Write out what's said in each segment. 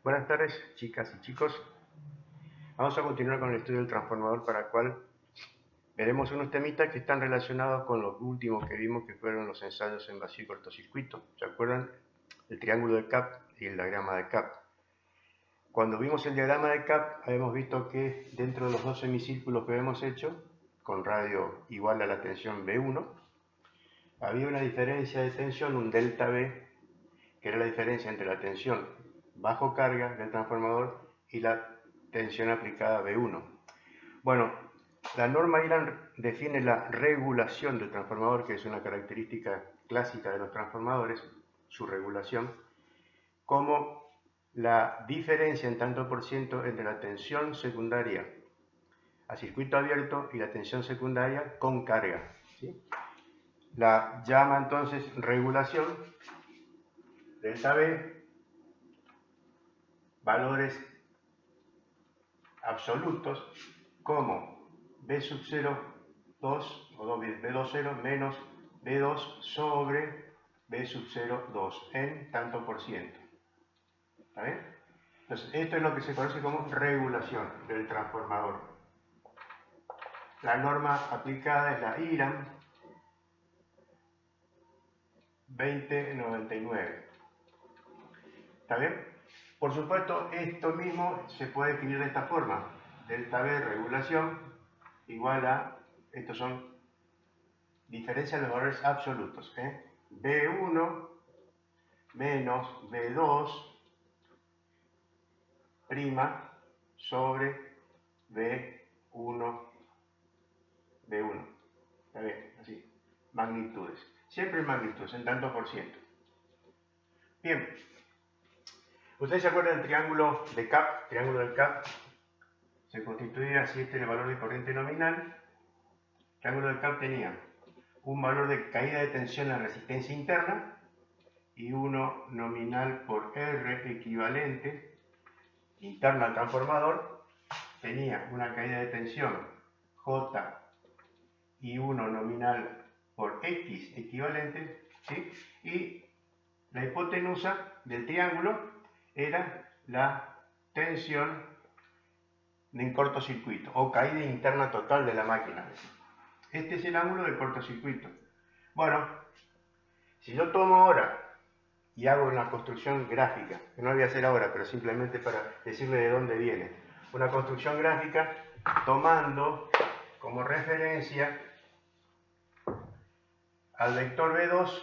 Buenas tardes, chicas y chicos. Vamos a continuar con el estudio del transformador, para el cual veremos unos temitas que están relacionados con los últimos que vimos, que fueron los ensayos en vacío y cortocircuito. ¿Se acuerdan? El triángulo de Kapp y el diagrama de Kapp. Cuando vimos el diagrama de Kapp, habíamos visto que dentro de los dos semicírculos que habíamos hecho, con radio igual a la tensión B1, había una diferencia de tensión, un delta B, que era la diferencia entre la tensión bajo carga del transformador y la tensión aplicada B1. Bueno, la norma Ilan define la regulación del transformador, que es una característica clásica de los transformadores, su regulación, como la diferencia en tanto por ciento entre la tensión secundaria a circuito abierto y la tensión secundaria con carga, ¿sí? La llama entonces regulación, delta B, valores absolutos como B sub 0, 2 o B2 menos B2 sobre B sub 0, 2 en tanto por ciento. ¿Está bien? Entonces, esto es lo que se conoce como regulación del transformador. La norma aplicada es la IRAM 2099. ¿Está bien? Por supuesto, esto mismo se puede definir de esta forma. Delta B, regulación, igual a, estos son diferencias de los valores absolutos. B1 menos B2 prima sobre B1, B1. ¿Está bien? Así. Magnitudes. Siempre magnitudes, en tanto por ciento. Bien. ¿Ustedes se acuerdan del triángulo de Kapp? Triángulo del Kapp se constituía así, este es el valor de corriente nominal. El triángulo de Kapp tenía un valor de caída de tensión en la resistencia interna y uno nominal por R equivalente interna al transformador. Tenía una caída de tensión J y uno nominal por X equivalente, ¿sí? Y la hipotenusa del triángulo era la tensión en cortocircuito o caída interna total de la máquina. Este es el ángulo del cortocircuito. Bueno, si yo tomo ahora y hago una construcción gráfica, que no lo voy a hacer ahora, pero simplemente para decirle de dónde viene, una construcción gráfica tomando como referencia al vector B2,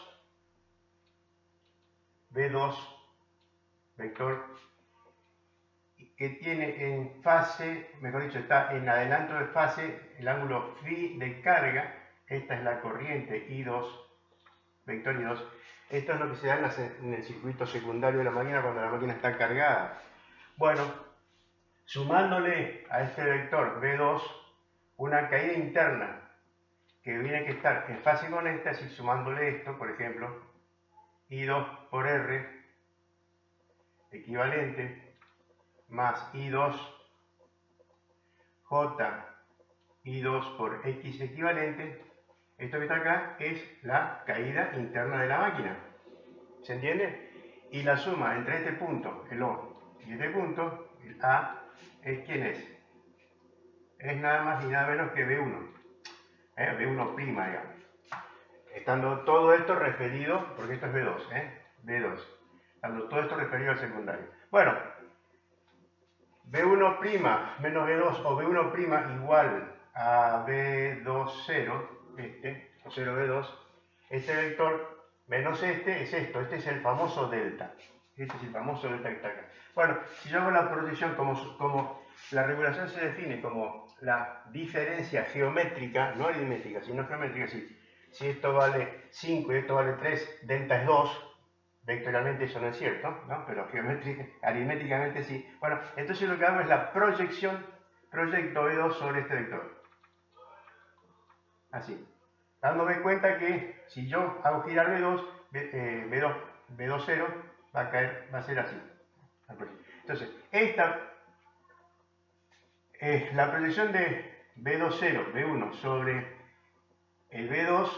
vector que tiene en fase, mejor dicho, está en adelanto de fase el ángulo phi de carga. Esta es la corriente I2, vector I2. Esto es lo que se da en el circuito secundario de la máquina cuando la máquina está cargada. Bueno, sumándole a este vector B2 una caída interna que tiene que estar en fase con esta, así sumándole esto, por ejemplo, I2 por R equivalente más I2 J I2 por X equivalente, esto que está acá es la caída interna de la máquina. ¿Se entiende? Y la suma entre este punto, el O, y este punto, el A, es ¿quién es? Es nada más y nada menos que B1. B1', digamos. Estando todo esto referido, porque esto es B2, B2. Estando todo esto referido al secundario. Bueno, B1' menos B2 o B1' igual a B20, o 0B2, este vector menos este es esto, este es el famoso delta. Este es el famoso delta que está acá. Bueno, si yo hago la proyección como la regulación se define como la diferencia geométrica, no aritmética, sino geométrica, si esto vale 5 y esto vale 3, delta es 2, vectorialmente eso no es cierto, ¿no? Pero aritméticamente sí. Bueno, entonces lo que hago es la proyección, proyecto B2 sobre este vector. Así. Dándome cuenta que si yo hago girar B2, B20 va a ser así. Entonces, esta es la proyección de B20, B1 sobre el B2,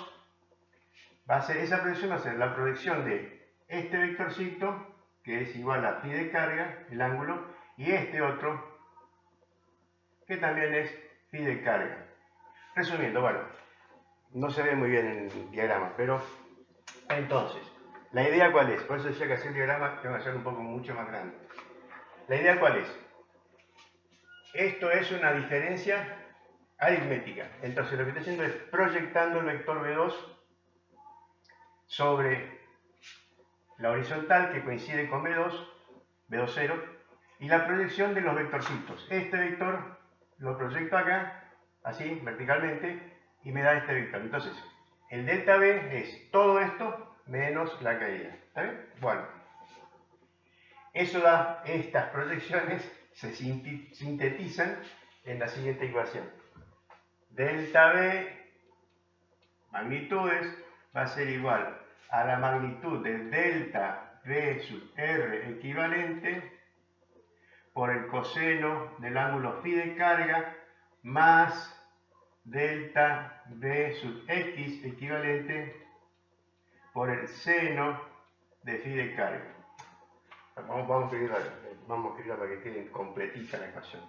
esa proyección va a ser la proyección de este vectorcito que es igual a phi de carga, el ángulo, y este otro, que también es phi de carga. Resumiendo, bueno, no se ve muy bien en el diagrama, pero entonces, ¿la idea cuál es? Por eso decía que hacer el diagrama tengo que hacer un poco mucho más grande. ¿La idea cuál es? Esto es una diferencia aritmética. Entonces lo que estoy haciendo es proyectando el vector B2 sobre la horizontal que coincide con B2, B2,0, y la proyección de los vectorcitos. Este vector lo proyecto acá, así, verticalmente, y me da este vector. Entonces, el delta B es todo esto menos la caída. ¿Está bien? Bueno, eso da, estas proyecciones se sintetizan en la siguiente ecuación. Delta B, magnitudes, va a ser igual a la magnitud de delta B sub R equivalente por el coseno del ángulo phi de carga más delta B sub X equivalente por el seno de phi de carga. Vamos a escribirla para que quede completita la ecuación.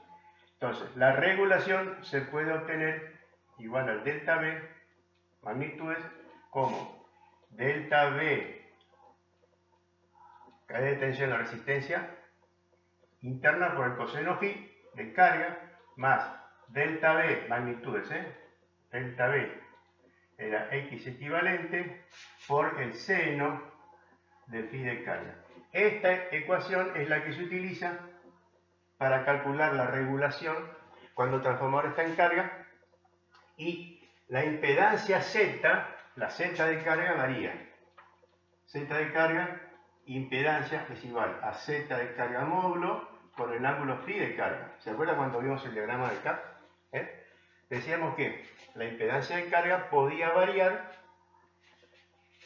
Entonces, la regulación se puede obtener igual al delta B, magnitudes, como delta B, caída de tensión en la resistencia interna por el coseno phi de carga, más delta B, magnitudes, delta B era X equivalente por el seno de phi de carga. Esta ecuación es la que se utiliza para calcular la regulación cuando el transformador está en carga y la impedancia Z, la Z de carga varía. Z de carga, impedancia es igual a Z de carga módulo con el ángulo phi de carga. ¿Se acuerdan cuando vimos el diagrama del CAP? Decíamos que la impedancia de carga podía variar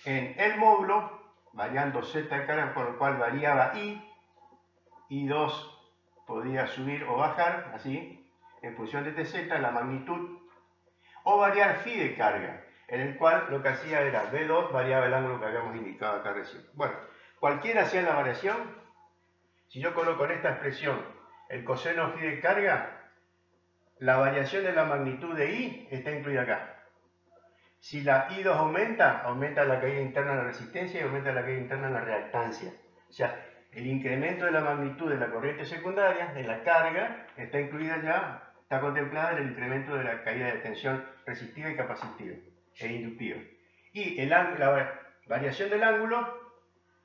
en el módulo, variando Z de carga, por lo cual variaba I2 podía subir o bajar, así, en función de TZ, la magnitud, o variar phi de carga, en el cual lo que hacía era B2 variaba el ángulo que habíamos indicado acá recién. Bueno, cualquiera sea la variación, si yo coloco en esta expresión el coseno phi de carga, la variación de la magnitud de I está incluida acá. Si la I2 aumenta, aumenta la caída interna en la resistencia y aumenta la caída interna en la reactancia. O sea, el incremento de la magnitud de la corriente secundaria, de la carga, está incluida ya, está contemplada en el incremento de la caída de tensión resistiva y capacitiva e inductiva. Y la variación del ángulo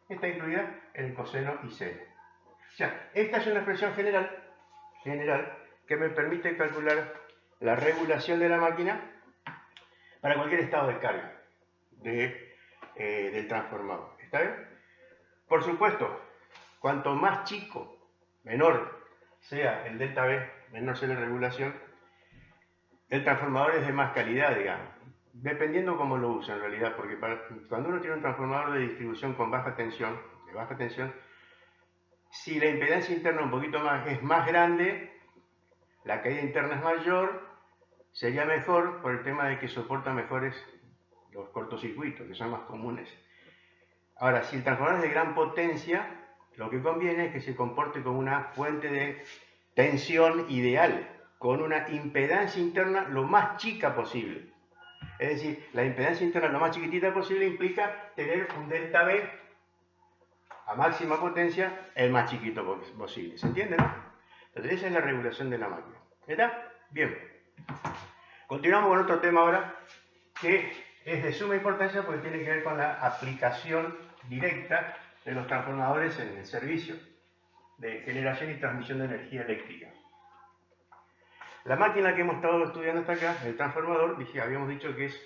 está incluida en el coseno y seno. O sea, esta es una expresión general que me permite calcular la regulación de la máquina para cualquier estado de carga del transformador. ¿Está bien? Por supuesto, cuanto más chico, menor sea el delta B, menor sea la regulación, el transformador es de más calidad, digamos. Dependiendo cómo lo usa en realidad, porque cuando uno tiene un transformador de distribución con baja tensión, si la impedancia interna un poquito más es más grande, la caída interna es mayor, sería mejor por el tema de que soporta mejores los cortocircuitos, que son más comunes. Ahora, si el transformador es de gran potencia, lo que conviene es que se comporte como una fuente de tensión ideal, con una impedancia interna lo más chica posible. Es decir, la impedancia interna lo más chiquitita posible implica tener un delta B a máxima potencia el más chiquito posible. ¿Se entiende, no? Entonces esa es la regulación de la máquina. ¿Está? Bien. Continuamos con otro tema ahora que es de suma importancia porque tiene que ver con la aplicación directa de los transformadores en el servicio de generación y transmisión de energía eléctrica. La máquina que hemos estado estudiando hasta acá, el transformador, habíamos dicho que es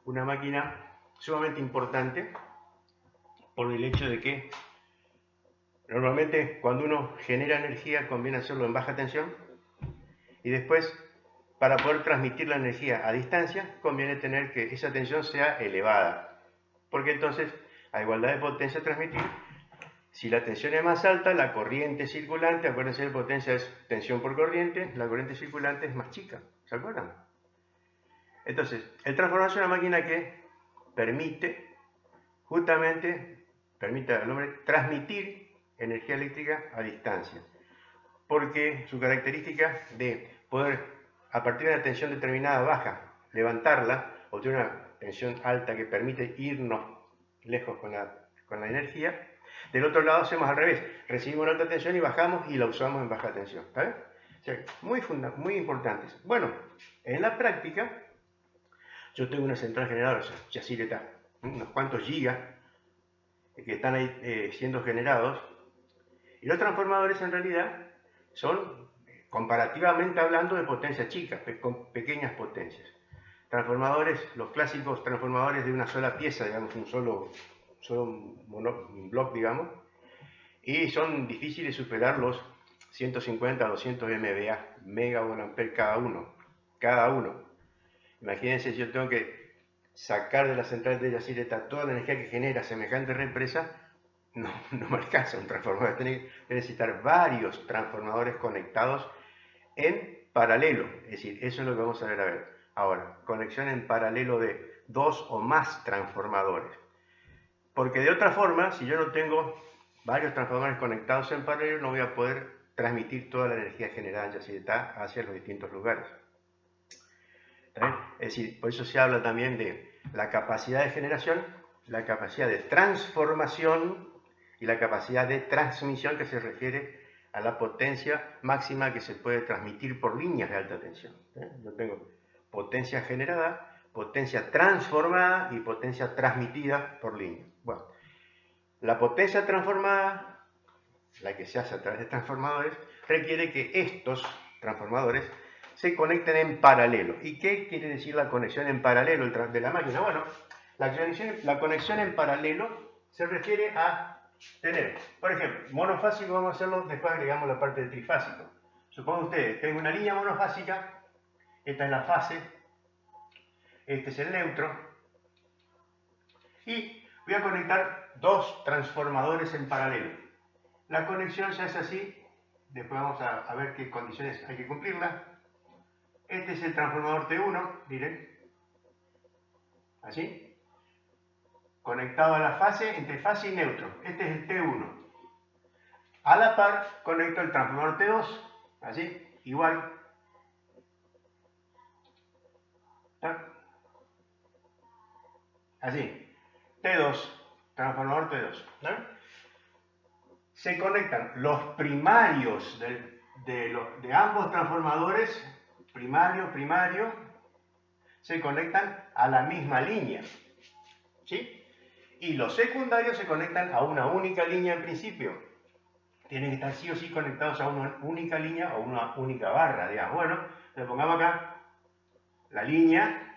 una máquina sumamente importante por el hecho de que normalmente cuando uno genera energía conviene hacerlo en baja tensión y después para poder transmitir la energía a distancia conviene tener que esa tensión sea elevada, porque entonces a igualdad de potencia a transmitir, si la tensión es más alta, la corriente circulante, acuérdense que la potencia es tensión por corriente, la corriente circulante es más chica, ¿se acuerdan? Entonces, el transformador es una máquina que permite al hombre transmitir energía eléctrica a distancia, porque su característica de poder, a partir de una tensión determinada baja, levantarla, o tener una tensión alta que permite irnos lejos con la energía. Del otro lado hacemos al revés, recibimos la alta tensión y bajamos y la usamos en baja tensión. ¿Está bien? O sea, muy importantes. Bueno, en la práctica, yo tengo una central generadora, Yacireta, unos cuantos gigas que están ahí siendo generados, y los transformadores en realidad son, comparativamente hablando, de potencia chica, con pequeñas potencias. Transformadores, los clásicos transformadores de una sola pieza, digamos, un solo block, digamos, y son difíciles superar los 150 a 200 MVA, megavoltampere cada uno. Imagínense si yo tengo que sacar de la central de Yacireta toda la energía que genera semejante represa, no me alcanza un transformador, tiene que necesitar varios transformadores conectados en paralelo, es decir, eso es lo que vamos a ver. Ahora, conexión en paralelo de 2 o más transformadores. Porque de otra forma, si yo no tengo varios transformadores conectados en paralelo, no voy a poder transmitir toda la energía generada en Yacireta hacia los distintos lugares. Es decir, por eso se habla también de la capacidad de generación, la capacidad de transformación y la capacidad de transmisión, que se refiere a la potencia máxima que se puede transmitir por líneas de alta tensión. Yo tengo potencia generada, potencia transformada y potencia transmitida por línea. Bueno, la potencia transformada, la que se hace a través de transformadores, requiere que estos transformadores se conecten en paralelo. ¿Y qué quiere decir la conexión en paralelo de la máquina? Bueno, la conexión en paralelo se refiere a tener, por ejemplo, monofásico, vamos a hacerlo, después agregamos la parte de trifásico. Supongan ustedes, tengo una línea monofásica, esta es la fase, este es el neutro, y voy a conectar dos transformadores en paralelo. La conexión se hace así, después vamos a ver qué condiciones hay que cumplirla. Este es el transformador T1, miren, así, conectado a la fase, entre fase y neutro. Este es el T1. A la par conecto el transformador T2, así, igual. Así, T2, transformador T2. ¿No? Se conectan los primarios de ambos transformadores, primario, se conectan a la misma línea. ¿Sí? Y los secundarios se conectan a una única línea en principio. Tienen que estar sí o sí conectados a una única línea o una única barra, digamos. Bueno, le pongamos acá la línea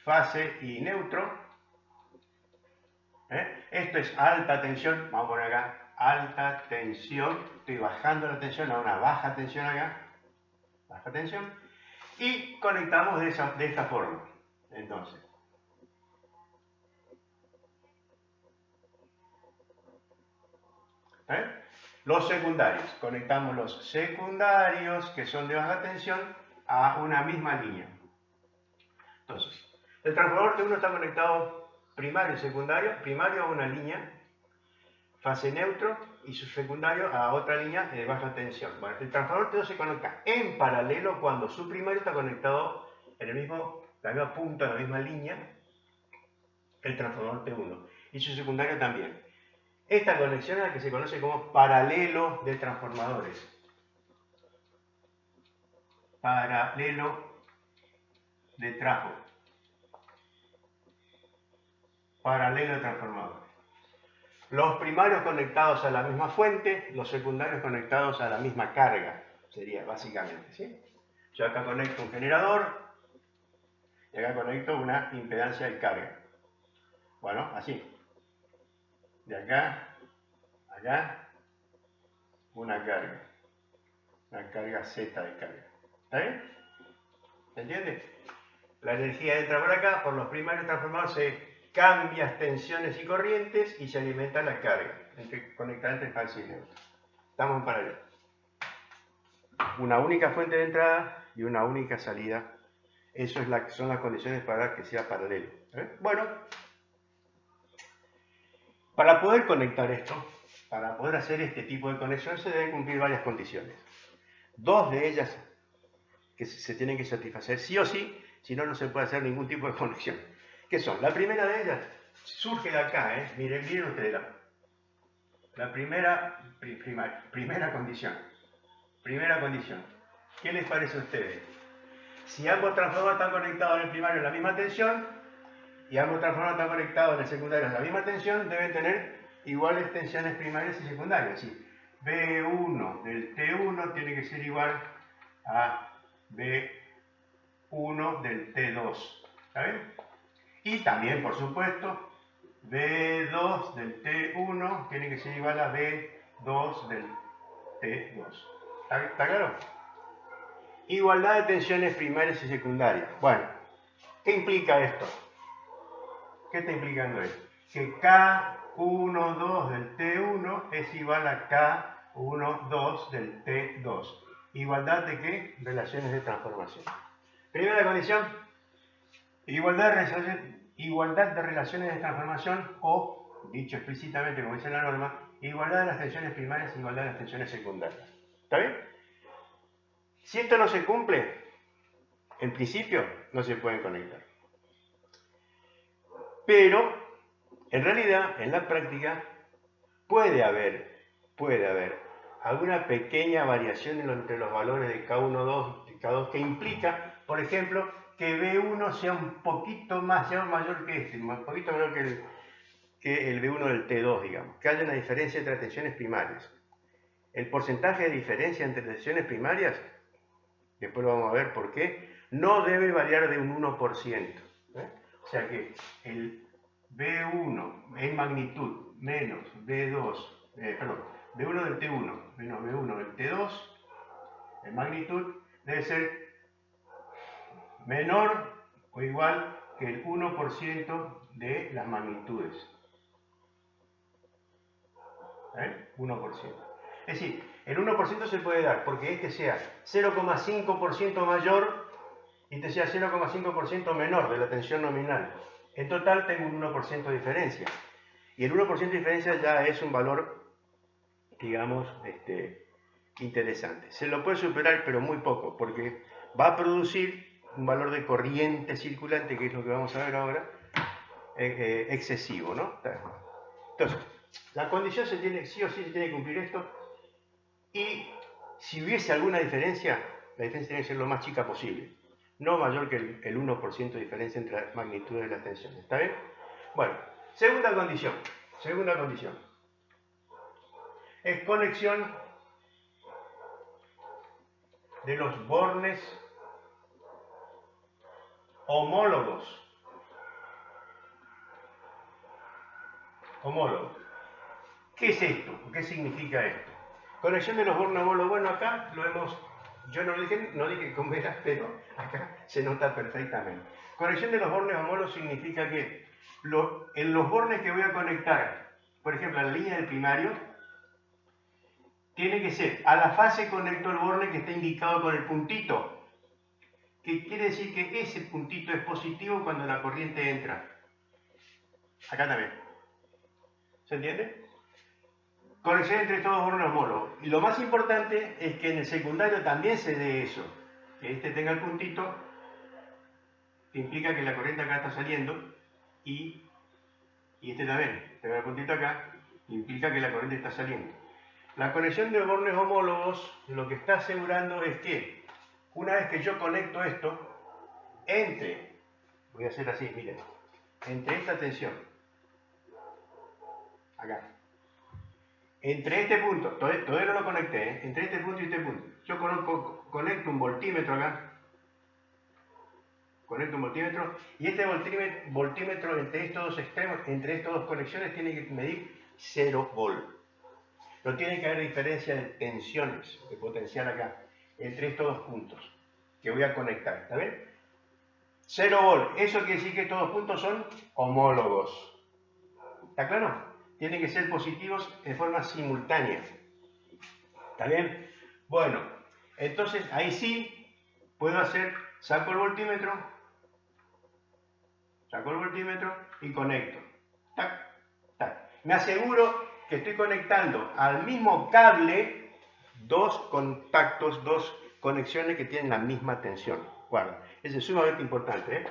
fase y neutro. Esto es alta tensión, vamos a poner acá, alta tensión, estoy bajando la tensión a una baja tensión acá, baja tensión, y conectamos de esta forma. Entonces, los secundarios, conectamos los secundarios que son de baja tensión a una misma línea. Entonces, el transformador T1 está conectado primario y secundario, primario a una línea, fase neutro, y su secundario a otra línea de baja tensión. Bueno, el transformador T2 se conecta en paralelo cuando su primario está conectado en la misma punta, en la misma línea, el transformador T1, y su secundario también. Esta conexión es la que se conoce como paralelo de transformadores. Paralelo de trajo. Paralelo de transformadores. Los primarios conectados a la misma fuente, los secundarios conectados a la misma carga, sería básicamente, ¿sí? Yo acá conecto un generador y acá conecto una impedancia de carga. Bueno, así. De acá, acá, una carga Z de carga. ¿Está bien? ¿Se entiende? La energía entra por acá, por los primarios transformadores se cambia tensiones y corrientes y se alimenta la carga, conectada entre fase y neutro. Estamos en paralelo. Una única fuente de entrada y una única salida. Eso son las condiciones para que sea paralelo. Bueno, para poder conectar esto, para poder hacer este tipo de conexión, se deben cumplir varias condiciones. Dos de ellas que se tienen que satisfacer sí o sí, si no, no se puede hacer ningún tipo de conexión. ¿Qué son? La primera de ellas surge de acá, miren ustedes la primera condición. Primera condición. ¿Qué les parece a ustedes? Si ambos transformadores están conectados en el primario en la misma tensión y ambos transformadores están conectados en el secundario en la misma tensión, deben tener iguales tensiones primarias y secundarias. ¿Sí? B1 del T1 tiene que ser igual a B1 del T2. ¿Está bien? Y también, por supuesto, B2 del T1 tiene que ser igual a B2 del T2. ¿Está claro? Igualdad de tensiones primarias y secundarias. Bueno, ¿qué implica esto? ¿Qué está implicando esto? Que K12 del T1 es igual a K12 del T2. ¿Igualdad de qué? Relaciones de transformación. Primera condición, igualdad de relaciones de transformación o, dicho explícitamente como dice la norma, igualdad de las tensiones primarias e igualdad de las tensiones secundarias. ¿Está bien? Si esto no se cumple, en principio no se pueden conectar. Pero, en realidad, en la práctica, puede haber alguna pequeña variación entre los valores de K1, y K2 que implica, por ejemplo, que B1 sea un poquito más, sea mayor que este, un poquito mayor que el B1 del T2, digamos, que haya una diferencia entre tensiones primarias. El porcentaje de diferencia entre tensiones primarias, después lo vamos a ver por qué, no debe variar de un 1%. O sea que el B1 en magnitud menos B2, B1 del T1 menos B1 del T2 en magnitud debe ser menor o igual que el 1% de las magnitudes. 1%. Es decir, el 1% se puede dar porque este sea 0,5% mayor y este sea 0,5% menor de la tensión nominal. En total tengo un 1% de diferencia. Y el 1% de diferencia ya es un valor, digamos, interesante. Se lo puede superar, pero muy poco, porque va a producir un valor de corriente circulante, que es lo que vamos a ver ahora, excesivo, ¿no? Entonces, la condición sí o sí se tiene que cumplir esto, y si hubiese alguna diferencia, la diferencia tiene que ser lo más chica posible, no mayor que el 1% de diferencia entre las magnitudes de las tensiones. ¿Está bien? Bueno, segunda condición. Es conexión de los bornes homólogos. ¿Qué es esto? ¿Qué significa esto? Conexión de los bornes homólogos. Bueno, acá lo hemos, yo no dije con veras, pero acá se nota perfectamente. Conexión de los bornes homólogos significa que en los bornes que voy a conectar, por ejemplo, a la línea del primario, tiene que ser a la fase conecto el borne que está indicado con el puntito, que quiere decir que ese puntito es positivo cuando la corriente entra. Acá también. ¿Se entiende? Conexión entre estos dos bornes homólogos. Y lo más importante es que en el secundario también se dé eso. Que este tenga el puntito, que implica que la corriente acá está saliendo, y este también tenga el puntito acá, que implica que la corriente está saliendo. La conexión de bornes homólogos lo que está asegurando es que una vez que yo conecto esto, voy a hacer así, miren, entre esta tensión, acá, entre este punto, todavía no lo conecté, entre este punto y este punto, yo conecto un voltímetro acá, y este voltímetro entre estos dos extremos, entre estas dos conexiones, tiene que medir 0 volt. No tiene que haber diferencia de tensiones, de potencial acá, entre estos dos puntos que voy a conectar, ¿está bien? 0 volt, eso quiere decir que estos dos puntos son homólogos. ¿Está claro? Tienen que ser positivos de forma simultánea. ¿Está bien? Bueno, entonces ahí sí puedo saco el voltímetro, Saco el voltímetro y conecto. Tac, tac. Me aseguro que estoy conectando al mismo cable dos contactos, dos conexiones que tienen la misma tensión. Bueno, eso es sumamente importante, ¿eh?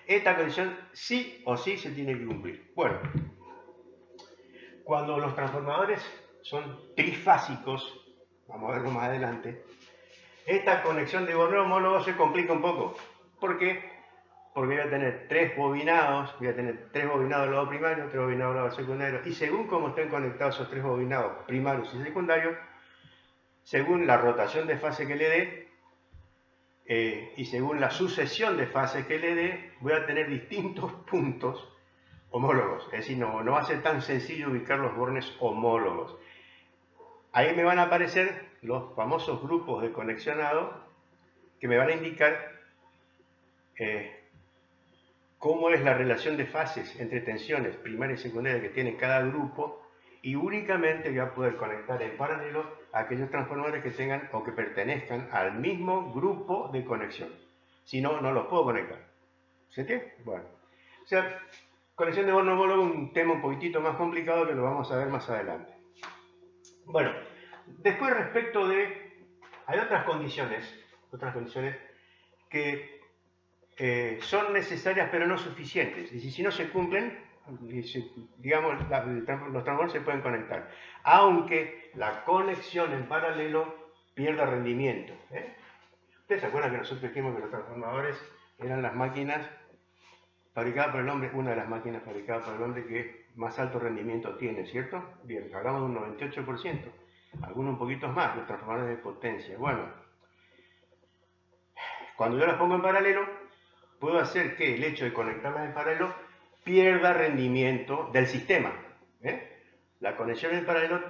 Esta condición sí o sí se tiene que cumplir. Bueno, cuando los transformadores son trifásicos, vamos a verlo más adelante, esta conexión de homólogo se complica un poco. ¿Por qué? Porque voy a tener tres bobinados al lado primario, tres bobinados al lado secundario, y según cómo estén conectados esos tres bobinados primarios y secundarios, según la rotación de fase que le dé, y según la sucesión de fases que le dé, voy a tener distintos puntos homólogos. Es decir, no va a ser tan sencillo ubicar los bornes homólogos. Ahí me van a aparecer los famosos grupos de conexionado que me van a indicar cómo es la relación de fases entre tensiones primaria y secundaria que tiene cada grupo, y únicamente voy a poder conectar en paralelo a aquellos transformadores que tengan o que pertenezcan al mismo grupo de conexión. Si no, no los puedo conectar. ¿Se entiende? Bueno. O sea, conexión de borne homólogo es un tema un poquitito más complicado que lo vamos a ver más adelante. Bueno, después respecto de... hay otras condiciones que son necesarias pero no suficientes. Y si no se cumplen, digamos, los transformadores se pueden conectar, aunque la conexión en paralelo pierda rendimiento. ¿Ustedes se acuerdan que nosotros dijimos que los transformadores eran las máquinas fabricadas por el hombre, una de las máquinas fabricadas por el hombre que más alto rendimiento tiene, ¿cierto? Bien, hablamos de un 98%, algunos un poquito más, los transformadores de potencia. Bueno, cuando yo las pongo en paralelo, puedo hacer que el hecho de conectarlas en paralelo pierda rendimiento del sistema. La conexión en paralelo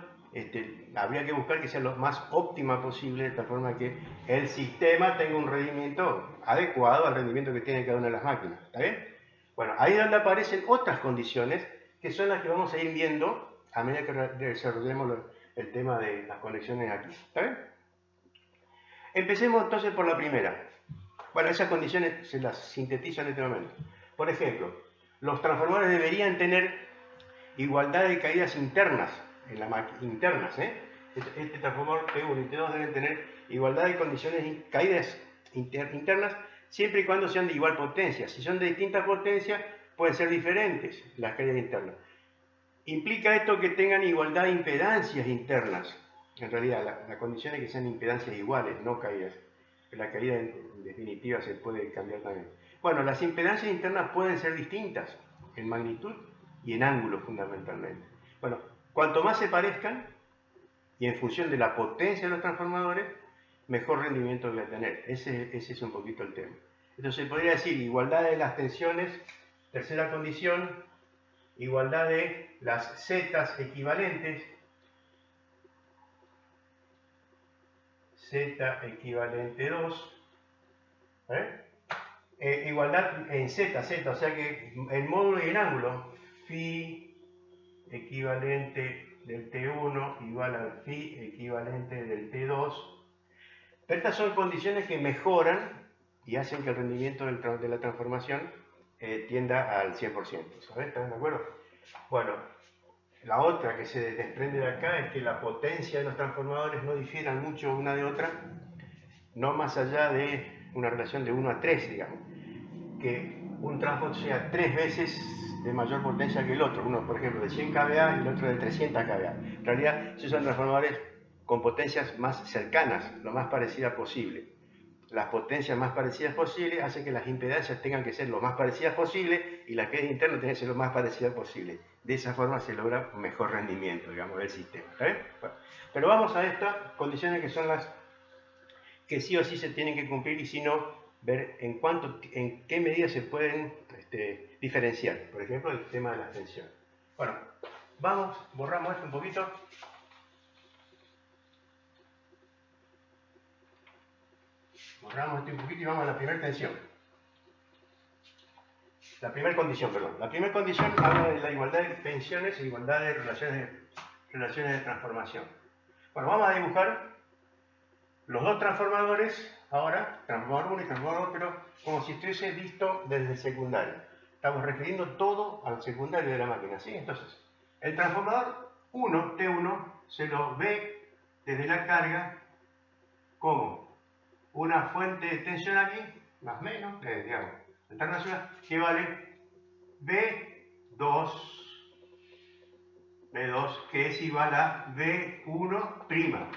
habría que buscar que sea lo más óptima posible, de tal forma que el sistema tenga un rendimiento adecuado al rendimiento que tiene cada una de las máquinas. ¿Está bien? Bueno, ahí es donde aparecen otras condiciones que son las que vamos a ir viendo a medida que desarrollemos el tema de las conexiones aquí. ¿Está bien? Empecemos entonces por la primera. Bueno, esas condiciones se las sintetizo en este momento. Por ejemplo, los transformadores deberían tener igualdad de caídas internas en la máquina. Internas, Este transformador T1 y T2 deben tener igualdad de condiciones, caídas internas, siempre y cuando sean de igual potencia. Si son de distintas potencias, pueden ser diferentes las caídas internas. Implica esto que tengan igualdad de impedancias internas. En realidad, la condición es que sean impedancias iguales, no caídas. La caída en definitiva se puede cambiar también. Bueno, las impedancias internas pueden ser distintas en magnitud y en ángulo fundamentalmente. Bueno, cuanto más se parezcan, y en función de la potencia de los transformadores, mejor rendimiento voy a tener. Ese es un poquito el tema. Entonces podría decir igualdad de las tensiones, tercera condición, igualdad de las zetas equivalentes, Z equivalente 2, igualdad en Z, o sea que en módulo y en ángulo, phi equivalente del T1 igual al phi equivalente del T2. Pero estas son condiciones que mejoran y hacen que el rendimiento de la transformación tienda al 100%. ¿Sabes? ¿Están de acuerdo? Bueno, la otra que se desprende de acá es que la potencia de los transformadores no difieran mucho una de otra, no más allá de una relación de 1 a 3, digamos. Que un transformador sea 3 veces de mayor potencia que el otro, uno por ejemplo de 100 kVA y el otro de 300 kVA. En realidad, se usan transformadores con potencias más cercanas, lo más parecida posible. Las potencias más parecidas posibles hacen que las impedancias tengan que ser lo más parecidas posible y las caídas internas tienen que ser lo más parecidas posible. De esa forma se logra un mejor rendimiento, digamos, del sistema. ¿Está bien? Bueno, pero vamos a estas condiciones que son las que sí o sí se tienen que cumplir, y si no, ver en qué medida se pueden diferenciar. Por ejemplo, el tema de las tensiones. Bueno, borramos esto un poquito. Borramos esto un poquito y vamos a la primera tensión. La primera condición, perdón. La primera condición habla de la igualdad de tensiones e igualdad de relaciones de transformación. Bueno, vamos a dibujar los dos transformadores, ahora, transformador 1 y transformador 2, pero como si estuviese visto desde el secundario. Estamos refiriendo todo al secundario de la máquina, ¿sí? Entonces, el transformador 1, T1, se lo ve desde la carga como una fuente de tensión aquí, más o menos, digamos, internacional, que vale B2, que es igual a B1',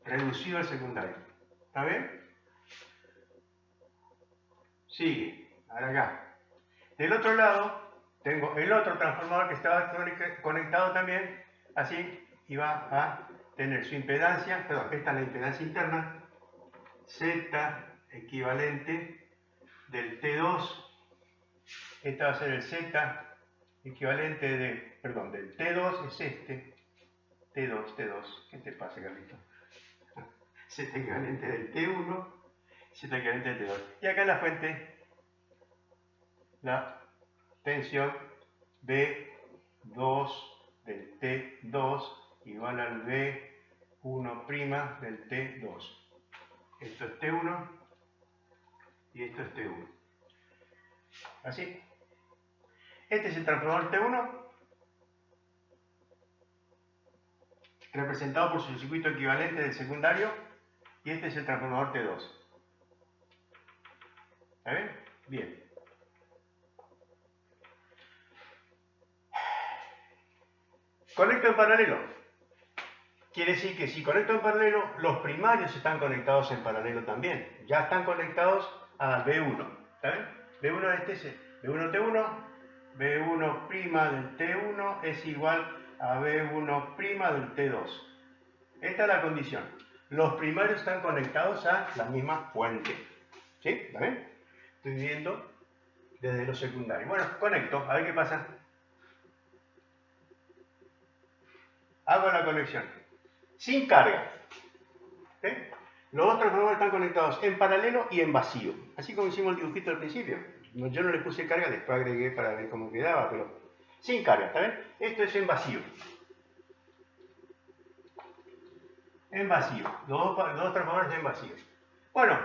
reducido al secundario. ¿Está bien? Sigue, ahora acá. Del otro lado, tengo el otro transformador que estaba conectado también, así, y va a tener su impedancia, perdón, esta es la impedancia interna, Z equivalente del T2, esta va a ser el Z equivalente del T2, es este, T2, ¿qué te pasa, Carlito? Z equivalente del T1, Z equivalente del T2. Y acá en la fuente, la tensión B2 del T2 igual al B1' del T2. Esto es T1 y esto es T1. Así. Este es el transformador T1, representado por su circuito equivalente del secundario, y este es el transformador T2. ¿Está bien? Bien. Conecto en paralelo. Quiere decir que si conecto en paralelo, los primarios están conectados en paralelo también. Ya están conectados a B1. ¿Está bien? B1 este es B1T1, B1' del T1 es igual a B1' del T2. Esta es la condición. Los primarios están conectados a la misma fuente. ¿Sí? ¿Está bien? Estoy viendo desde los secundarios. Bueno, conecto, a ver qué pasa. Hago la conexión. Sin carga. ¿Sí? Los dos transformadores están conectados en paralelo y en vacío. Así como hicimos el dibujito al principio. Yo no le puse carga, después agregué para ver cómo quedaba, pero sin carga, ¿está bien? Esto es en vacío. En vacío. Los dos transformadores en vacío. Bueno,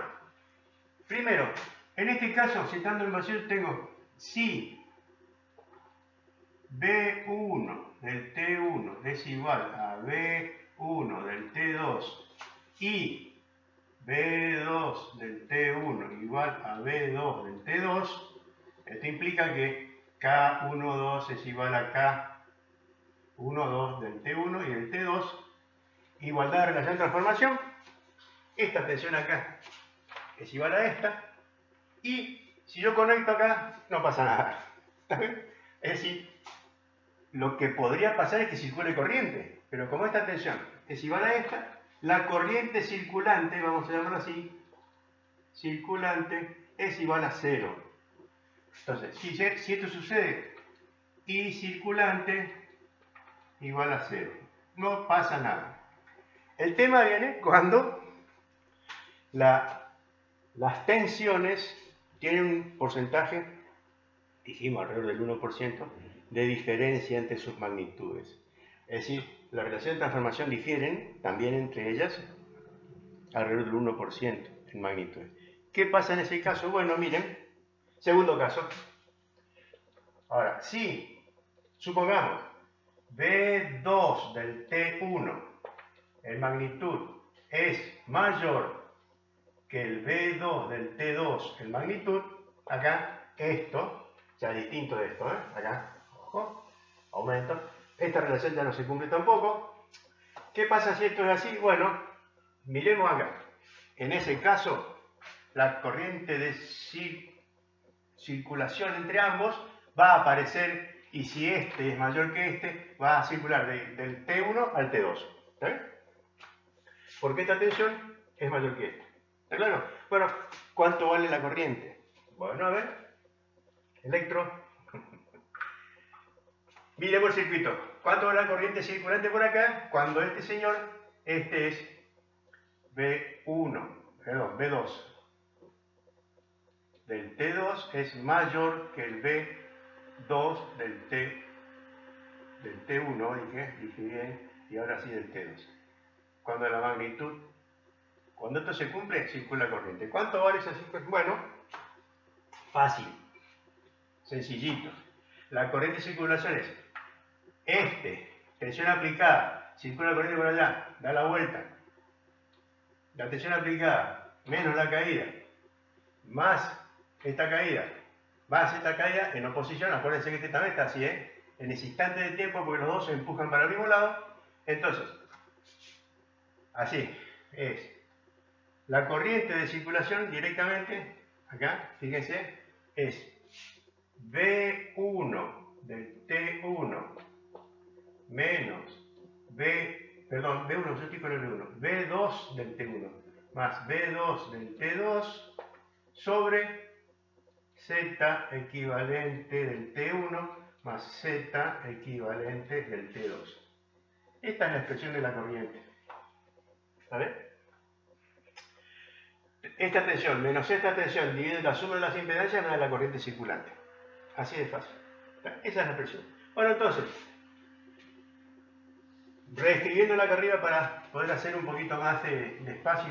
primero, en este caso, si estando en vacío, tengo si B1 del T1 es igual a B1 del T2 y B2 del T1 igual a B2 del T2, esto implica que K12 es igual a K12 del T1 y del T2, igualdad de relación de transformación, esta tensión acá es igual a esta, y si yo conecto acá, no pasa nada. ¿Está bien? Es decir, lo que podría pasar es que circule corriente, pero como esta tensión es igual a esta, la corriente circulante, vamos a llamarlo así, circulante es igual a 0. Entonces, si esto sucede, I circulante igual a 0. No pasa nada. El tema viene cuando las tensiones tienen un porcentaje, dijimos alrededor del 1%, de diferencia entre sus magnitudes. Es decir, la relación de transformación difieren también entre ellas alrededor del 1% en magnitudes. ¿Qué pasa en ese caso? Bueno, miren, segundo caso. Ahora, si supongamos B2 del T1 en magnitud es mayor que el B2 del T2 en magnitud, acá esto, ya distinto de esto, acá, ojo, aumento, esta relación ya no se cumple tampoco. ¿Qué pasa si esto es así? Bueno, miremos acá. En ese caso, la corriente de circulación entre ambos va a aparecer, y si este es mayor que este, va a circular del T1 al T2. ¿Está bien? Porque esta tensión es mayor que esta. ¿Está claro? Bueno, ¿cuánto vale la corriente? Bueno, a ver. Electro. Miremos el circuito. ¿Cuánto vale la corriente circulante por acá? Cuando este señor, este es B2 del T2 es mayor que el B2 del T1, dije bien, y ahora sí del T2. Cuando la magnitud, cuando esto se cumple, circula corriente. ¿Cuánto vale esa circulación? Bueno, fácil. Sencillito. La corriente de circulación es tensión aplicada, circula la corriente por allá, da la vuelta. La tensión aplicada menos la caída, más esta caída, en oposición. Acuérdense que este también está así, en ese instante de tiempo, porque los dos se empujan para el mismo lado. Entonces, así es. La corriente de circulación directamente, acá, fíjense, es V1 del T1 menos B1, yo estoy con el V1, V2 del T1 más V2 del T2 sobre Z equivalente del T1 más Z equivalente del T2. Esta es la expresión de la corriente. ¿Vale? Esta tensión menos esta tensión divide la suma de las impedancias, me da la corriente circulante. Así de fácil. Esa es la expresión. Bueno, entonces, reescribiéndola acá arriba para poder hacer un poquito más de espacio,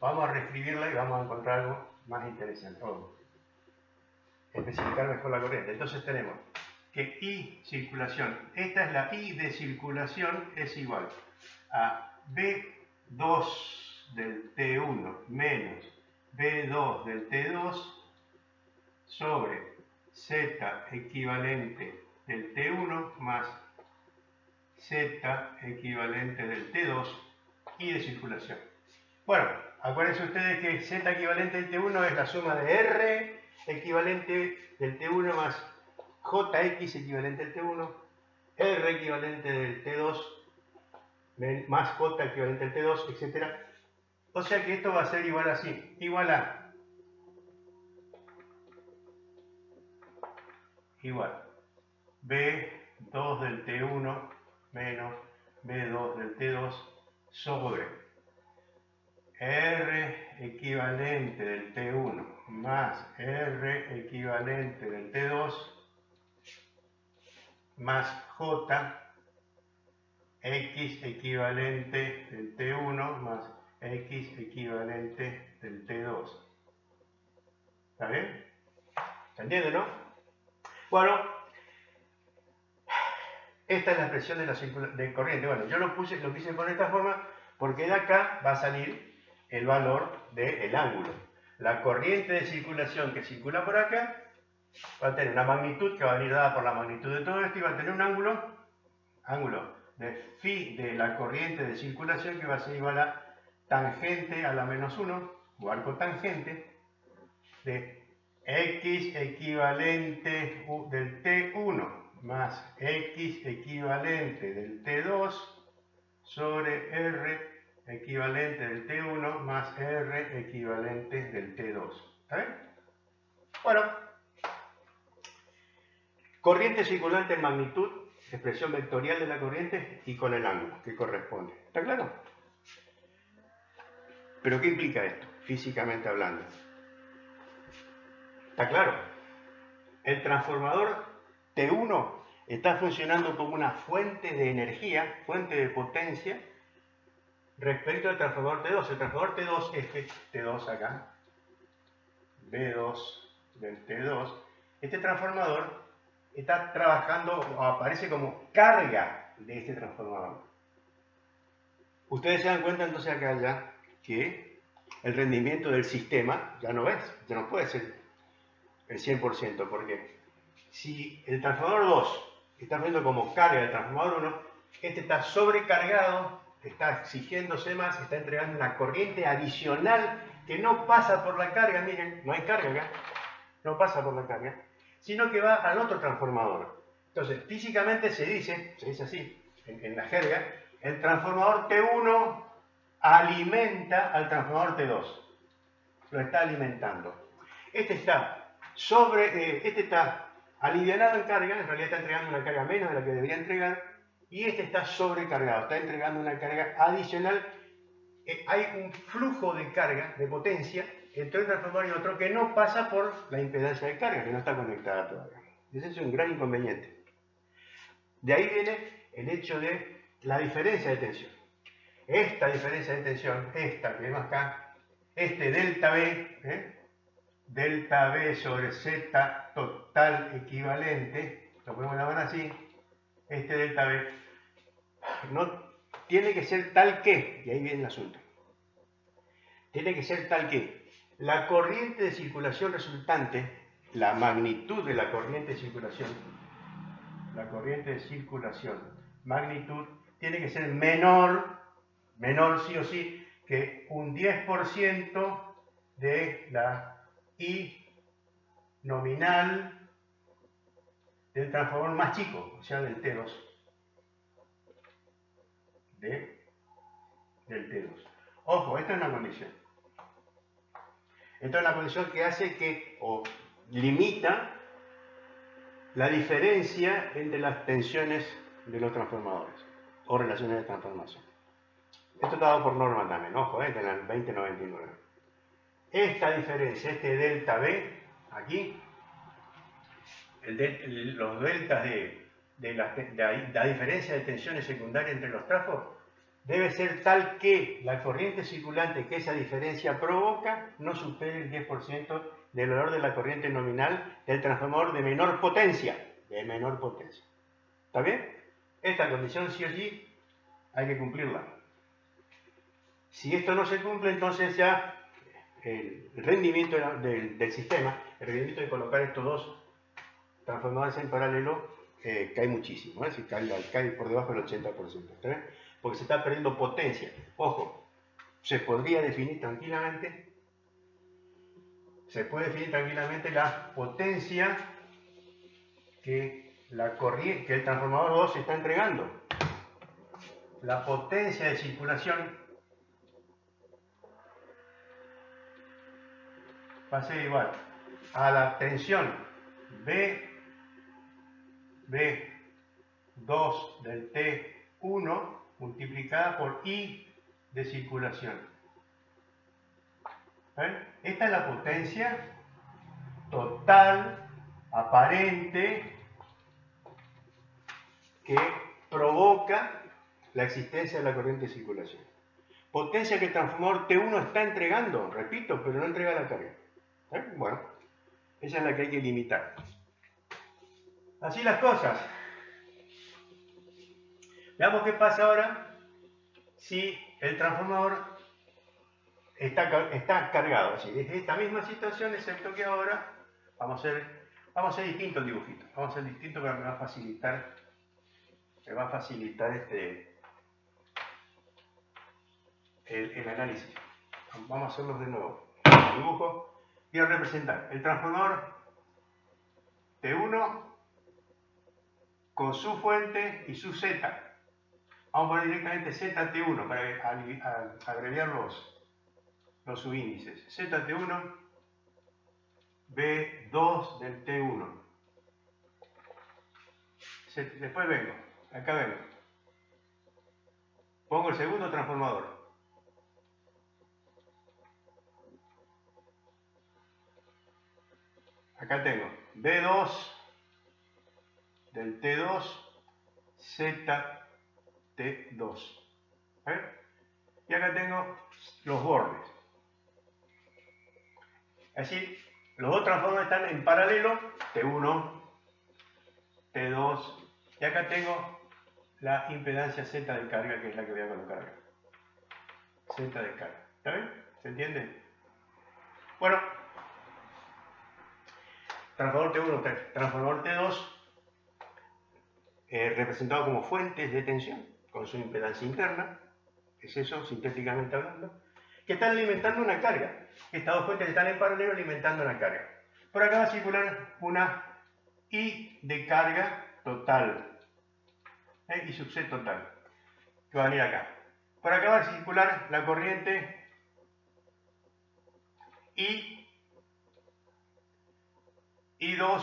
vamos a reescribirla y vamos a encontrar algo más interesante. Vamos a especificar mejor la corriente. Entonces tenemos que I circulación, esta es la I de circulación, es igual a B2 del T1 menos B2 del T2 sobre Z equivalente del T1 más Z equivalente del T2 y de circulación. Bueno, acuérdense ustedes que Z equivalente del T1 es la suma de R equivalente del T1 más JX equivalente del T1, R equivalente del T2 más J equivalente al T2, etc. O sea que esto va a ser igual así, igual a B2 del T1 menos B2 del T2 sobre R equivalente del T1 más R equivalente del T2 más J X equivalente del T1 más X equivalente del T2. ¿Está bien? ¿Se entiende, no? Bueno, esta es la expresión de corriente. Bueno, yo lo quise poner de esta forma porque de acá va a salir el valor del ángulo. La corriente de circulación que circula por acá va a tener una magnitud que va a venir dada por la magnitud de todo esto y va a tener un ángulo de phi de la corriente de circulación que va a ser igual a tangente a la menos 1, o arco tangente, de X equivalente del T1 más X equivalente del T2 sobre R equivalente del T1 más R equivalente del T2. ¿Está bien? Bueno, corriente circulante en magnitud, expresión vectorial de la corriente y con el ángulo que corresponde. ¿Está claro? ¿Pero qué implica esto, físicamente hablando? ¿Está claro? El transformador T1 está funcionando como una fuente de energía, fuente de potencia, respecto al transformador T2. El transformador T2, este T2 acá, B2 del T2, este transformador está trabajando, o aparece como carga de este transformador. Ustedes se dan cuenta entonces acá ya que el rendimiento del sistema ya no puede ser el 100%, porque si el transformador 2 está viendo como carga del transformador 1, este está sobrecargado, está exigiéndose más, está entregando una corriente adicional que no pasa por la carga, miren, no hay carga acá, no pasa por la carga, sino que va al otro transformador. Entonces, físicamente se dice así, en la jerga, el transformador T1 alimenta al transformador T2, lo está alimentando. Este está alivianado en carga, en realidad está entregando una carga menos de la que debería entregar, y este está sobrecargado, está entregando una carga adicional. Hay un flujo de carga, de potencia, entre un transformador y otro que no pasa por la impedancia de carga, que no está conectada todavía. Ese es un gran inconveniente. De ahí viene el hecho de la diferencia de tensión. Esta diferencia de tensión, esta que vemos acá, este delta B, delta B sobre Z total equivalente, lo podemos llamar así, este delta B, no tiene que ser tal que, y ahí viene el asunto, tiene que ser tal que la corriente de circulación resultante, la magnitud de la corriente de circulación, magnitud, tiene que ser menor sí o sí, que un 10% de la I nominal del transformador más chico, o sea, del T2. Del T2. Ojo, esta es una condición. Esta es una condición que hace que, o limita, la diferencia entre las tensiones de los transformadores, o relaciones de transformación. Esto está dado por norma también, ojo, en el 2099. Esta diferencia, este delta B, aquí, los deltas de la diferencia de tensiones secundarias entre los trafos, debe ser tal que la corriente circulante que esa diferencia provoca no supere el 10% del valor de la corriente nominal del transformador de menor potencia. ¿Está bien? Esta condición sí o sí hay que cumplirla. Si esto no se cumple, entonces ya el rendimiento del sistema, el rendimiento de colocar estos dos transformadores en paralelo, cae muchísimo, ¿eh? Si cae por debajo del 80%, ¿está bien? Porque se está perdiendo potencia. Ojo, se podría definir tranquilamente, la potencia que el transformador 2 está entregando. La potencia de circulación va a ser igual a la tensión B2 del T1 multiplicada por I de circulación. ¿Ven? Esta es la potencia total, aparente, que provoca la existencia de la corriente de circulación. Potencia que el transformador T1 está entregando, repito, pero no entrega la carga. Bueno, esa es la que hay que limitar. Así las cosas. Veamos qué pasa ahora si el transformador está cargado. Así, desde esta misma situación, excepto que ahora vamos a hacer distinto el dibujito. Vamos a hacer distinto, pero me va a facilitar el análisis. Vamos a hacerlo de nuevo. El dibujo. Quiero representar el transformador T1 con su fuente y su Z. Vamos a poner directamente ZT1 para abreviar los subíndices. ZT1, B2 del T1. Después vengo, acá vengo. Pongo el segundo transformador. Acá tengo B2 del T2, ZT2. Y acá tengo los bordes. Así, los dos transformadores están en paralelo, T1, T2, y acá tengo la impedancia Z de carga, que es la que voy a colocar acá. Z de carga. ¿Está bien? ¿Se entiende? Bueno, transformador T1, transformador T2, representado como fuentes de tensión, con su impedancia interna, es eso, sintéticamente hablando, que están alimentando una carga. Estas dos fuentes están en paralelo alimentando una carga. Por acá va a circular una I de carga total, I sub C total, que va a venir acá. Por acá va a circular la corriente I2,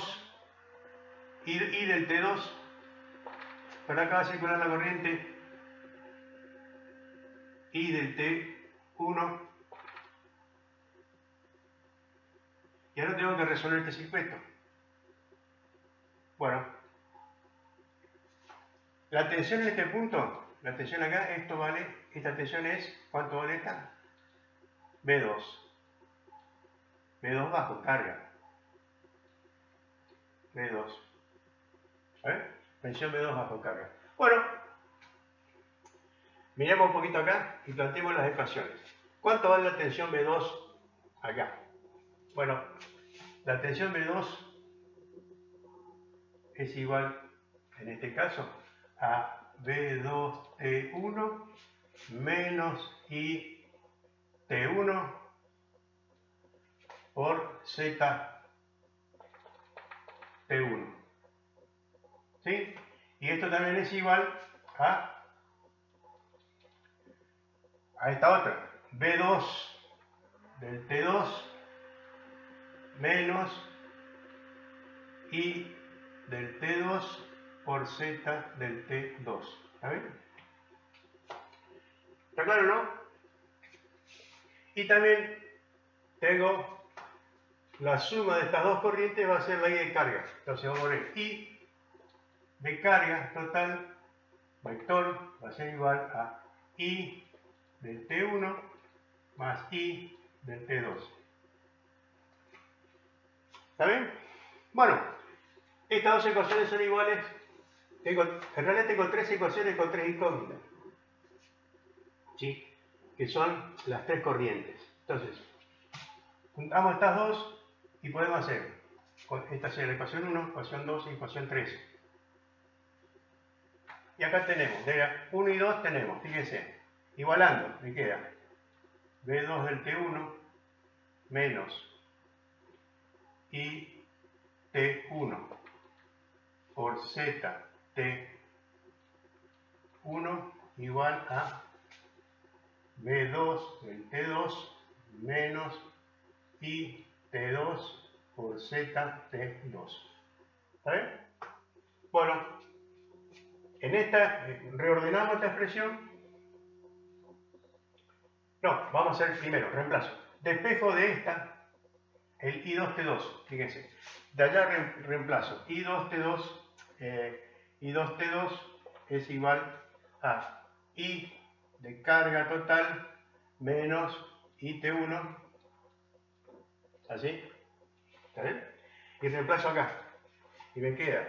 I del T2. Por acá va a circular la corriente I del T1. Y ahora tengo que resolver este circuito. Bueno, la tensión en este punto, la tensión acá, esto vale, esta tensión es, ¿cuánto vale esta? B2. B2 bajo carga. B2. Tensión B2 bajo carga. Bueno, miremos un poquito acá y planteemos las ecuaciones. ¿Cuánto vale la tensión B2 acá? Bueno, la tensión B2 es igual, en este caso, a B2T1 menos IT1 por ZT1. ¿Sí? Y esto también es igual a esta otra, B2 del T2 menos I del T2 por Z del T2. ¿Está bien? ¿Está claro, no? Y también tengo la suma de estas dos corrientes va a ser la I de carga. Entonces vamos a poner I de carga total, vector, va a ser igual a I del T1 más I del T2. ¿Está bien? Bueno, estas dos ecuaciones son iguales. En realidad tengo tres ecuaciones con tres incógnitas, ¿sí? Que son las tres corrientes. Entonces, juntamos estas dos y podemos hacer, esta sería la ecuación 1, ecuación 2 y ecuación 3. Y acá tenemos, de 1 y 2 tenemos, fíjense, igualando, me queda B2 del T1 menos I T1 por Z T1 igual a B2 del T2 menos I T2 por Z T2. ¿Está bien? Bueno, en esta, reordenamos esta expresión. No, vamos a hacer primero, reemplazo. Despejo de esta, el I2T2, fíjense. De allá reemplazo. I2T2 es igual a I de carga total menos IT1. ¿Así? ¿Está bien? Y reemplazo acá. Y me queda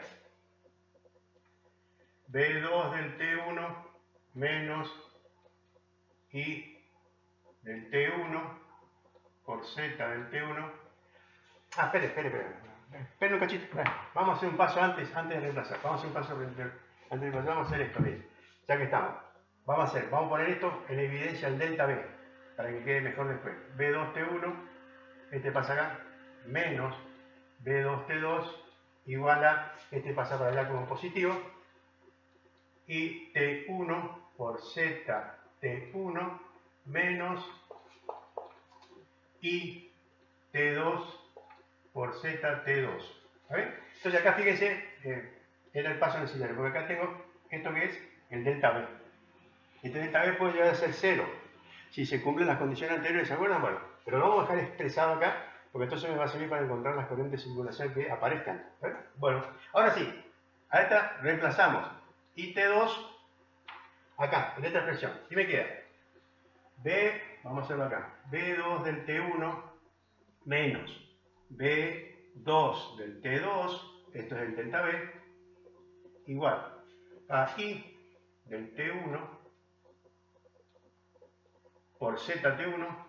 B2 del T1 menos I del T1 por Z del T1. Ah, espere un cachito. Vamos a hacer un paso antes de reemplazar. Vamos a hacer un paso antes de reemplazar. Vamos a hacer esto, bien. Ya que estamos. Vamos a poner esto en evidencia el delta B, para que quede mejor después. B2T1, este pasa acá, menos B2T2 igual a, este pasa para allá como positivo, y T1 por Z T1 menos I T2 por ZT2. ¿Vale? Entonces acá fíjense, era el paso necesario, porque acá tengo esto que es el delta B. Este delta B puede llegar a ser 0 si se cumplen las condiciones anteriores, ¿se acuerdan? Bueno, pero lo vamos a dejar expresado acá, porque entonces me va a servir para encontrar las corrientes de circulación que aparezcan. ¿Vale? Bueno, ahora sí, a esta reemplazamos IT2 acá, en esta expresión, y me queda vamos a hacerlo acá, B2 del T1 menos B2 del T2, esto es el delta B, igual a I del T1 por ZT1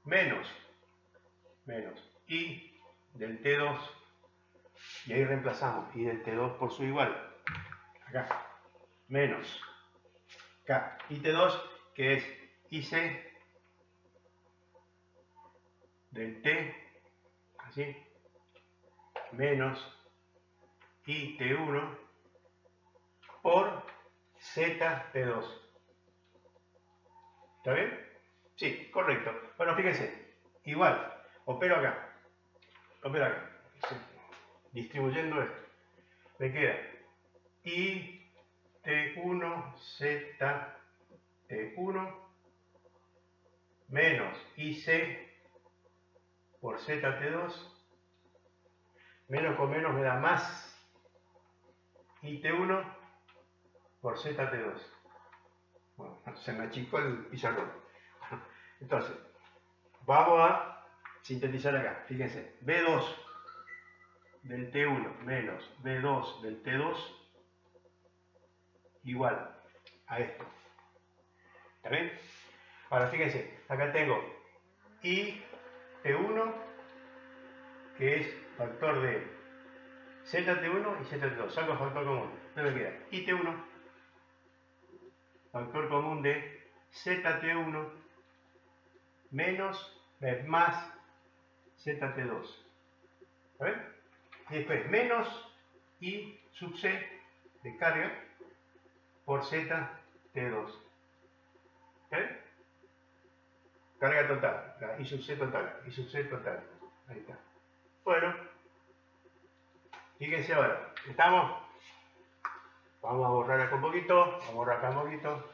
menos I del T2, y ahí reemplazamos I del T2 por su igual, acá, menos K, IT2, que es IC del T, así, menos IT1 por ZT2. ¿Está bien? Sí, correcto. Bueno, fíjense, igual, opero acá, sí. Distribuyendo esto, me queda IT1 ZT1 menos IC por ZT2, menos con menos me da más IT1 por ZT2. Bueno, se me achicó el pizarrón. Entonces, Vamos a sintetizar acá. Fíjense. B2 del T1 menos B2 del T2 igual a esto. ¿Está bien? Ahora fíjense. Acá tengo I T1, que es factor de ZT1 y ZT2. Saco factor común. ¿Qué me queda? IT1, factor común de ZT1 menos más ZT2. ¿Está bien? Y después menos I sub C de carga por ZT2. ¿Está bien? Carga total. I sub C total. I sub C total. Ahí está. Bueno, fíjense ahora. ¿Estamos? Vamos a borrar acá un poquito. Vamos a borrar acá un poquito.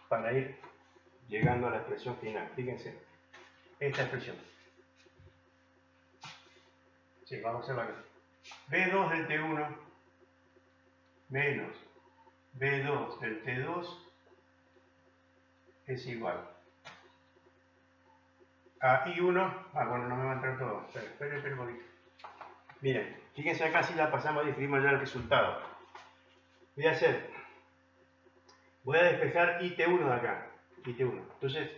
Para ir llegando a la expresión final. Fíjense. Esta expresión. Sí, vamos a hacerlo acá. B2 del T1 menos B2 del T2 es igual a I1. Bueno, no me va a entrar todo. Esperen un poquito. Miren, fíjense acá si la pasamos y escribimos ya el resultado. Voy a despejar IT1 de acá. IT1. Entonces,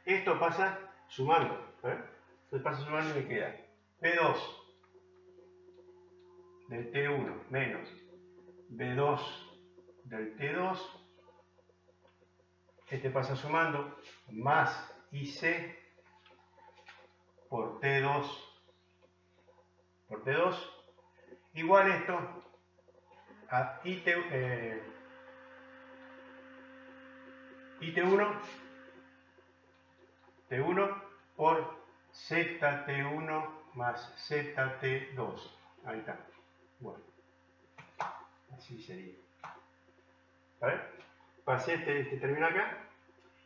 esto pasa sumando. Entonces pasa sumando y me queda B2 del T1 menos B2 del T2. Este pasa sumando más IC por T2 igual esto a IT1 T1 por ZT1 más ZT2. Ahí está. Bueno, así sería. ¿Vale? Pasé este término acá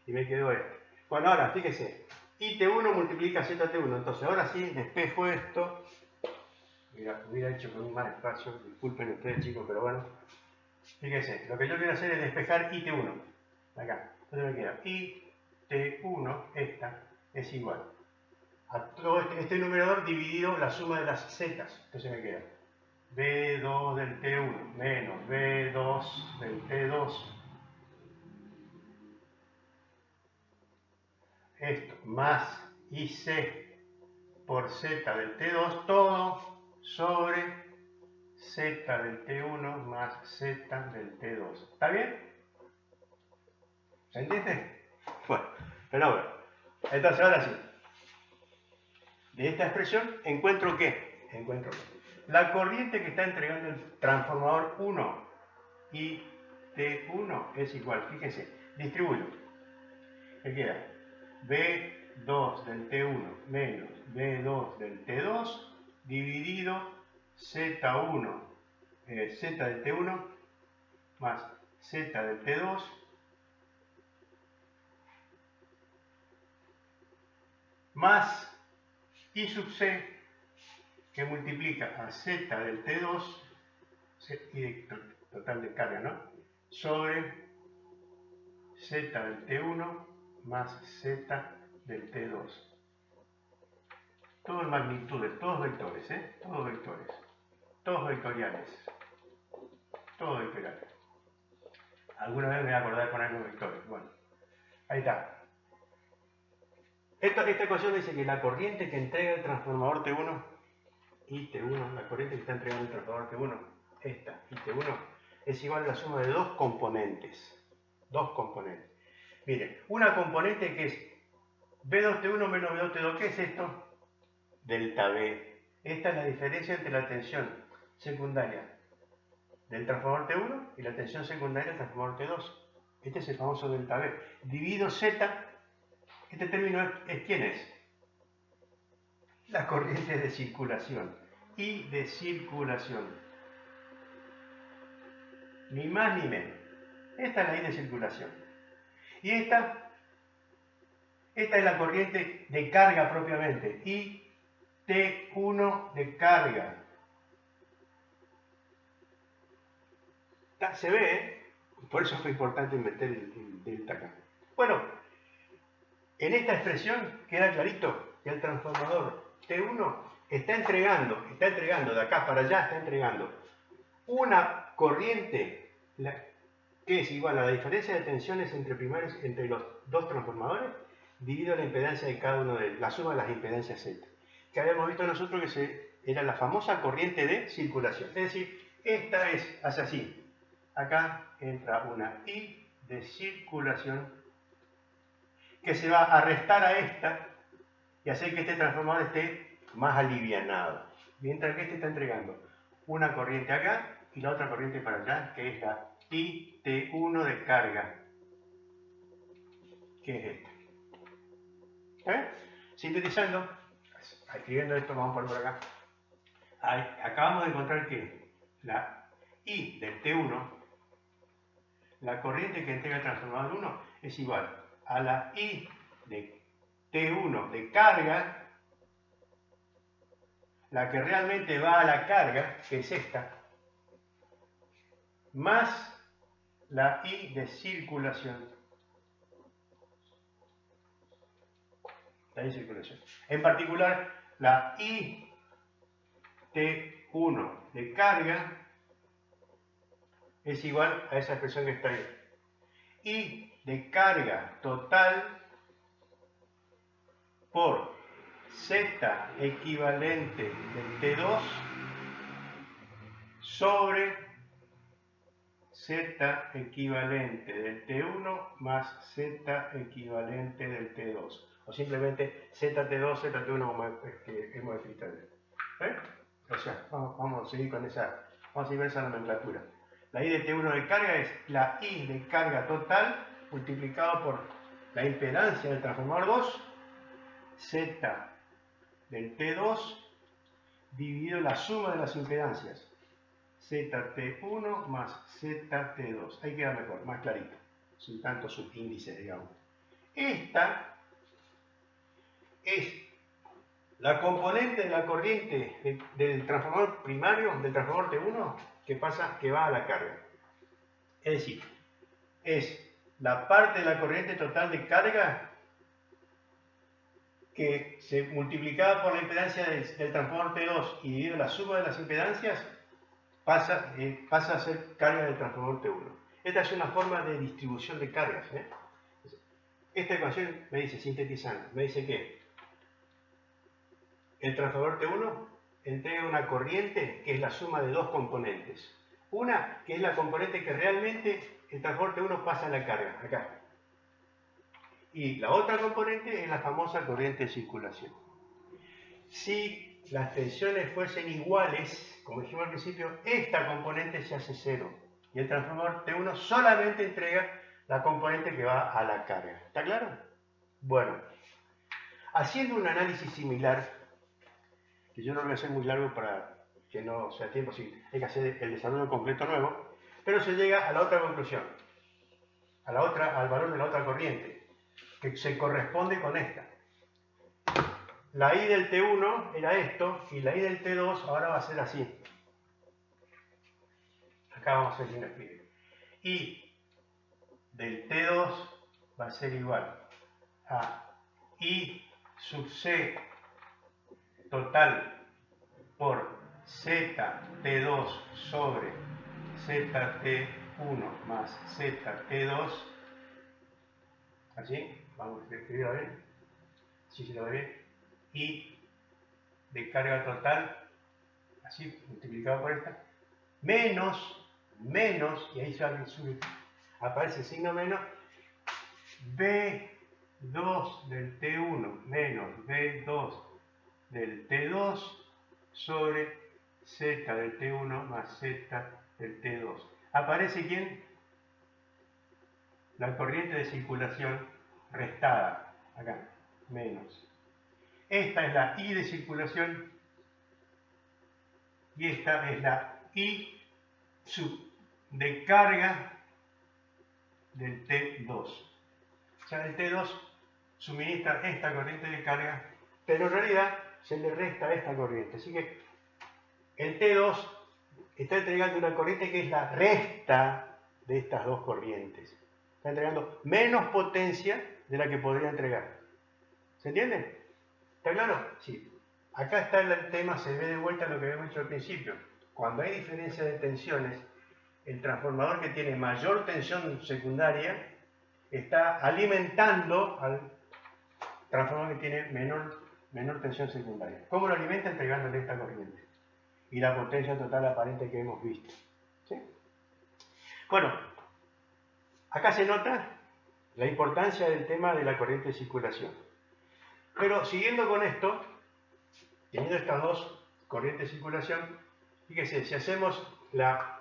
y me quedó este. Bueno, ahora fíjese, IT1 multiplica ZT1. Entonces ahora sí despejo esto. Mira, hubiera hecho con un mal espacio. Disculpen ustedes, chicos, pero bueno. Fíjense, lo que yo quiero hacer es despejar IT1. Acá. Entonces me queda IT1, esta, es igual a todo este numerador dividido la suma de las zetas. Entonces me queda B2 del T1 menos B2 del T2. Esto más IC por Z del T2, todo sobre Z del T1 más Z del T2. ¿Está bien? ¿Se entiende? Bueno, fenómeno. Entonces ahora sí. De esta expresión encuentro ¿qué? Encuentro la corriente que está entregando el transformador 1 y T1 es igual. Fíjense, distribuyo. Me queda B2 del T1 menos B2 del T2 dividido Z1, Z del T1 más Z del T2 más I sub C que multiplica a Z del T2 y total de carga, ¿no? Sobre Z del T1 más Z del T2. Todo en magnitudes, todos vectores, todos vectores. Todos vectoriales. Todos vectoriales. Alguna vez me voy a acordar de poner los vectores. Bueno, ahí está. Esta ecuación dice que la corriente que entrega el transformador T1 y T1, la corriente que está entregando el transformador T1, esta y T1, es igual a la suma de dos componentes. Dos componentes. Miren, una componente que es B2T1 menos B2T2, ¿qué es esto? Delta B. Esta es la diferencia entre la tensión secundaria del transformador T1 y la tensión secundaria del transformador T2. Este es el famoso delta B. Dividido Z, este término es ¿quién es? La corriente de circulación. I de circulación. Ni más ni menos. Esta es la I de circulación. Y esta es la corriente de carga propiamente. I T1 de carga. Se ve, por eso fue importante meter el delta acá. Bueno, en esta expresión queda clarito que el transformador T1 está entregando de acá para allá, está entregando una corriente que es igual a la diferencia de tensiones entre primarios entre los dos transformadores dividido la impedancia de cada uno de ellos, la suma de las impedancias Z, que habíamos visto nosotros que era la famosa corriente de circulación. Es decir, esta hace así. Acá entra una I de circulación que se va a restar a esta y hacer que este transformador esté más alivianado. Mientras que este está entregando una corriente acá y la otra corriente para allá, que es la IT1 de carga, que es esta. Sintetizando, escribiendo esto, vamos por acá. Acabamos de encontrar que la I del T1, la corriente que entrega el transformador 1, es igual a la I de T1 de carga, la que realmente va a la carga, que es esta, más la I de circulación. La I de circulación. En particular, la I T1 de carga es igual a esa expresión que está ahí. I de carga total por Z equivalente del T2 sobre Z equivalente del T1 más Z equivalente del T2. O simplemente ZT2, ZT1 como hemos escrito. O sea, vamos a seguir con esa nomenclatura. La I de T1 de carga es la I de carga total multiplicado por la impedancia del transformador 2, Z del T2 dividido la suma de las impedancias. ZT1 más ZT2. Ahí queda mejor, más clarito, sin tantos subíndices, digamos. Esta es la componente de la corriente del transformador primario, del transformador T1, que va a la carga. Es decir, es la parte de la corriente total de carga que se multiplicada por la impedancia del transformador T2 y dividido la suma de las impedancias pasa a ser carga del transformador T1. Esta es una forma de distribución de cargas. Esta ecuación me dice, sintetizando, me dice que el transformador T1 entrega una corriente que es la suma de dos componentes. Una que es la componente que realmente el transformador T1 pasa a la carga, acá. Y la otra componente es la famosa corriente de circulación. Si las tensiones fuesen iguales, como dijimos al principio, esta componente se hace cero. Y el transformador T1 solamente entrega la componente que va a la carga. ¿Está claro? Bueno, haciendo un análisis similar, que yo no lo voy a hacer muy largo para que no sea tiempo, si hay que hacer el desarrollo completo nuevo, pero se llega a la otra conclusión, al valor de la otra corriente, que se corresponde con esta. La I del T1 era esto, y la I del T2 ahora va a ser así. Acá vamos a hacer un escribir. I del T2 va a ser igual a I sub C total por ZT2 sobre ZT1 más ZT2. Así, vamos a escribirlo bien. Si se lo ve bien. I de carga total, así multiplicado por esta, menos, y ahí aparece el signo menos, B2 del T1 menos B2 del T2 sobre Z del T1 más Z del T2. ¿Aparece quién? La corriente de circulación restada, acá, menos. Esta es la I de circulación y esta es la I de carga del T2. O sea, el T2 suministra esta corriente de carga, pero en realidad se le resta esta corriente. Así que el T2 está entregando una corriente que es la resta de estas dos corrientes. Está entregando menos potencia de la que podría entregar. ¿Se entiende? ¿Está claro? Sí. Acá está el tema, se ve de vuelta lo que habíamos dicho al principio. Cuando hay diferencia de tensiones, el transformador que tiene mayor tensión secundaria está alimentando al transformador que tiene menor tensión secundaria. ¿Cómo lo alimenta? Entregándole esta corriente y la potencia total aparente que hemos visto. ¿Sí? Bueno, acá se nota la importancia del tema de la corriente de circulación. Pero siguiendo con esto, teniendo estas dos corrientes de circulación, fíjese, si hacemos la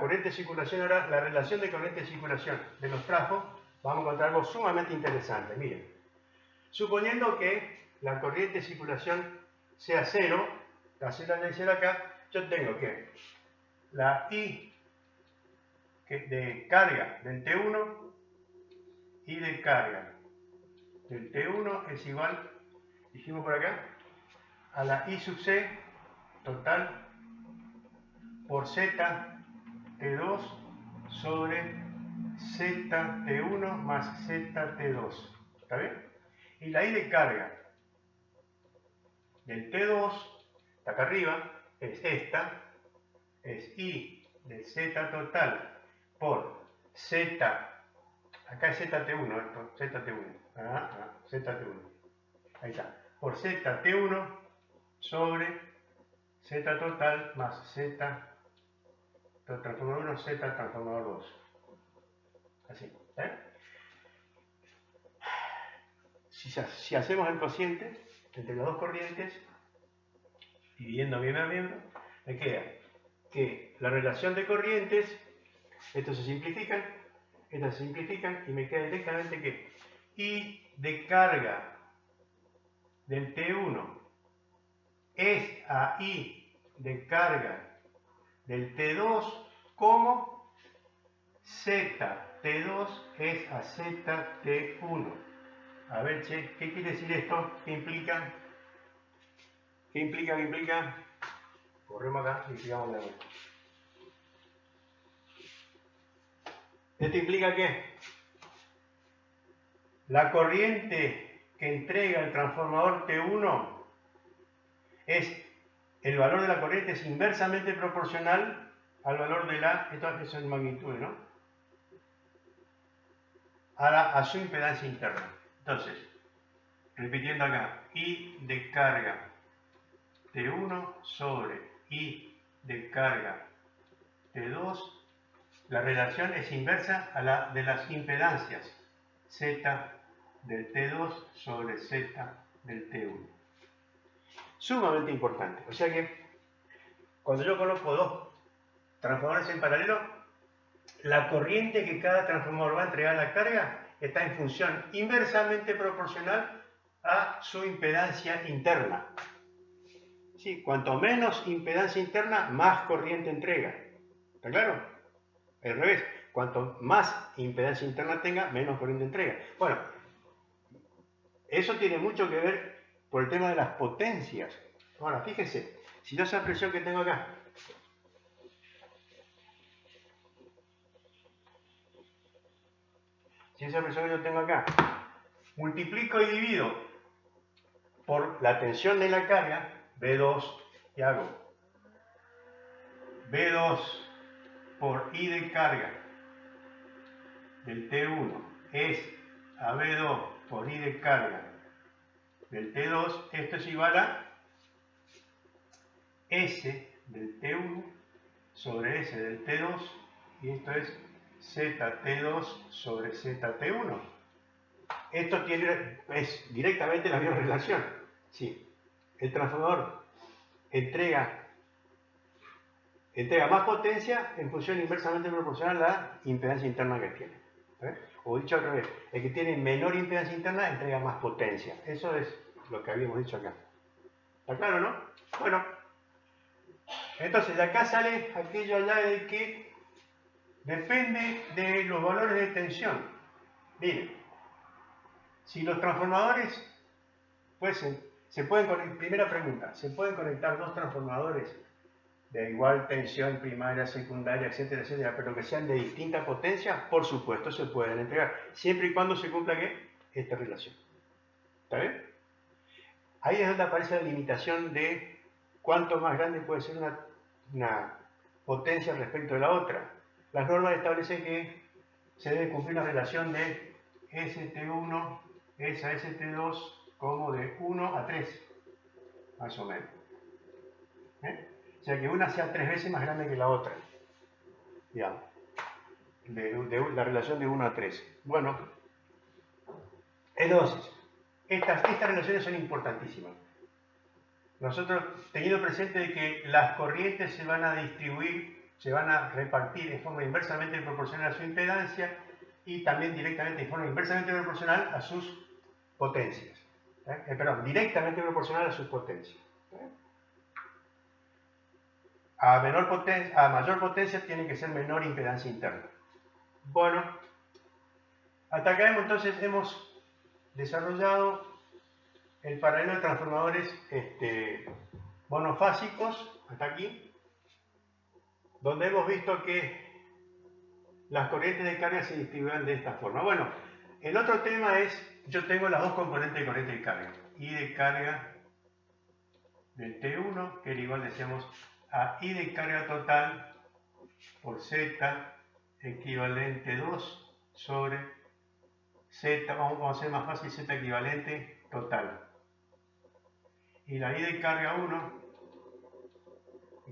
corriente de circulación, ahora la relación de corriente de circulación de los trafos, vamos a encontrar algo sumamente interesante. Miren, suponiendo que la corriente de circulación sea cero, la celda de cero acá, yo tengo que la I de carga del T1 y de carga del T1 es igual, dijimos por acá, a la I sub C total por Z T2 sobre ZT1 más ZT2. ¿Está bien? Y la I de carga del T2, está acá arriba, es esta, es I de Z total por Z, acá es ZT1, esto, ZT1, ZT1, ahí está, por ZT1 sobre Z total más Z transformador 1, Z transformador 2. Así, Si hacemos el cociente entre las dos corrientes, dividiendo miembro a miembro, me queda que la relación de corrientes, estos se simplifican, estas se simplifican y me queda directamente que I de carga del T1 es a I de carga del T2 como ZT2 es a ZT1. A ver, che, ¿qué quiere decir esto? ¿Qué implica? ¿Qué implica? ¿Qué implica? Corremos acá y sigamos de vuelta. Esto implica que la corriente que entrega el transformador T1 es, el valor de la corriente es inversamente proporcional al valor de la, esto es en magnitud, ¿no? A su impedancia interna. Entonces, repitiendo acá, I de carga T1 sobre I de carga T2, la relación es inversa a la de las impedancias Z del T2 sobre Z del T1. Sumamente importante. O sea que, cuando yo conozco dos transformadores en paralelo, la corriente que cada transformador va a entregar a la carga está en función inversamente proporcional a su impedancia interna. Sí, cuanto menos impedancia interna, más corriente entrega. ¿Está claro? Al revés, cuanto más impedancia interna tenga, menos corriente entrega. Bueno, eso tiene mucho que ver por el tema de las potencias. Ahora, fíjense, si yo esa presión que tengo acá, si esa presión que yo tengo acá, multiplico y divido por la tensión de la carga, B2, y hago B2 por I de carga del T1 es a B2 por I de carga del T2, esto es igual a S del T1 sobre S del T2, y esto es ZT2 sobre ZT1. Esto es directamente la misma relación. Sí, el transformador entrega más potencia en función inversamente proporcional a la impedancia interna que tiene. O dicho al revés, el que tiene menor impedancia interna entrega más potencia. Eso es lo que habíamos dicho acá. ¿Está claro, no? Bueno, entonces de acá sale aquello allá de que depende de los valores de tensión. Miren, si los transformadores se pueden conectar, primera pregunta, ¿se pueden conectar dos transformadores de igual tensión primaria, secundaria, etcétera, etcétera, pero que sean de distinta potencia, por supuesto se pueden entregar, siempre y cuando se cumpla ¿qué? Esta relación. ¿Está bien? Ahí es donde aparece la limitación de cuánto más grande puede ser una potencia respecto de la otra. Las normas establecen que se debe cumplir una relación de ST1 es a ST2 como de 1 a 3, más o menos. O sea que una sea 3 veces más grande que la otra, digamos, de la relación de 1 a 3. Bueno, entonces, estas relaciones son importantísimas. Nosotros, teniendo presente de que las corrientes se van a distribuir, se van a repartir en forma inversamente proporcional a su impedancia y también directamente en forma inversamente proporcional a sus potencias. Perdón, directamente proporcional a sus potencias. A mayor potencia tiene que ser menor impedancia interna. Bueno, hasta acá entonces hemos desarrollado el paralelo de transformadores monofásicos, hasta aquí, donde hemos visto que las corrientes de carga se distribuyen de esta forma. Bueno, el otro tema es, yo tengo las dos componentes de corriente de carga, I de carga del T1, que era igual, decíamos, a I de carga total por Z equivalente 2 sobre Z, vamos a hacer más fácil, Z equivalente total. Y la I de carga 1,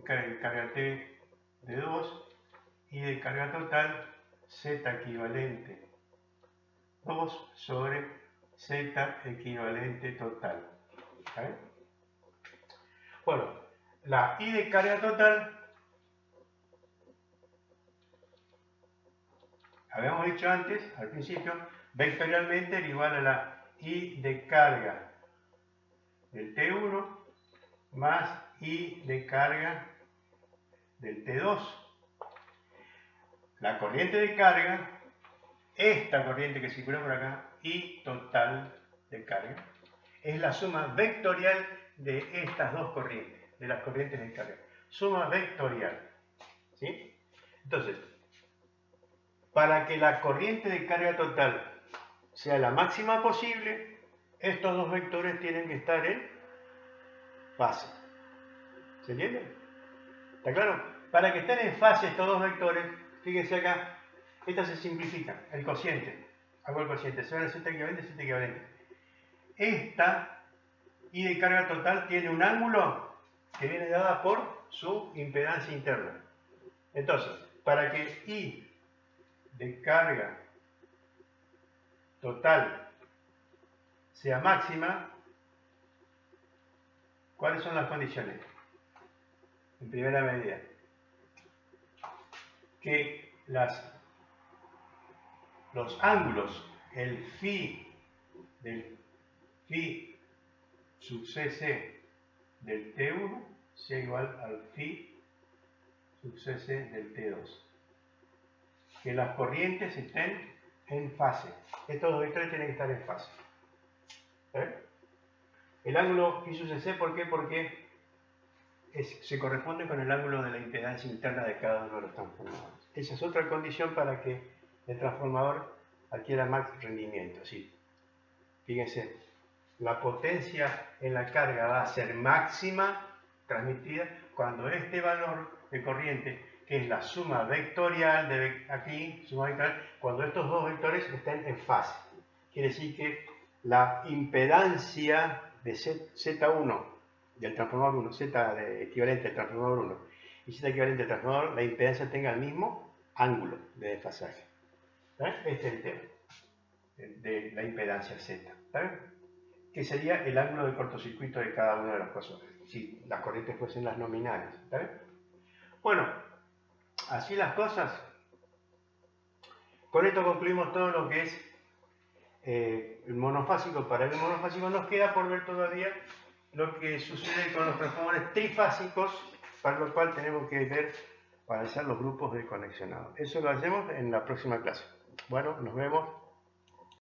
carga T de 2, I de carga total, Z equivalente 2 sobre Z equivalente total. ¿Okay? Bueno, la I de carga total, habíamos dicho antes, al principio, vectorialmente era igual a la I de carga del T1 más I de carga del T2. La corriente de carga, esta corriente que circula por acá, I total de carga, es la suma vectorial de estas dos corrientes, de las corrientes de carga. Suma vectorial. ¿Sí? Entonces, para que la corriente de carga total sea la máxima posible, estos dos vectores tienen que estar en fase. ¿Se entiende? ¿Está claro? Para que estén en fase estos dos vectores, fíjense acá, estas se simplifican. El cociente, hago el cociente, se va a Z equivalente, Z equivalente. Esta I de carga total tiene un ángulo que viene dada por su impedancia interna. Entonces, para que I de carga total sea máxima, ¿cuáles son las condiciones? En primera medida, que los ángulos, el phi del phi sub cc del T1 sea igual al phi sub cc del T2. Que las corrientes estén en fase. Estos dos vectores tienen que estar en fase. El ángulo phi sub cc, ¿por qué? Porque se corresponde con el ángulo de la impedancia interna de cada uno de los transformadores. Esa es otra condición para que el transformador adquiera más rendimiento. ¿Sí? Fíjense, la potencia en la carga va a ser máxima transmitida cuando este valor de corriente, que es la suma vectorial de aquí, suma vectorial, cuando estos dos vectores estén en fase. Quiere decir que la impedancia de Z1 del transformador 1, Z equivalente al transformador 1 y Z equivalente al transformador, la impedancia tenga el mismo ángulo de desfasaje. Este es el tema de la impedancia Z. Que sería el ángulo de cortocircuito de cada una de las cosas, si las corrientes fuesen las nominales. Bueno, así las cosas. Con esto concluimos todo lo que es el monofásico. Para el monofásico nos queda por ver todavía lo que sucede con los transformadores trifásicos, para lo cual tenemos que ver, analizar los grupos de conexionados. Eso lo hacemos en la próxima clase. Bueno, nos vemos.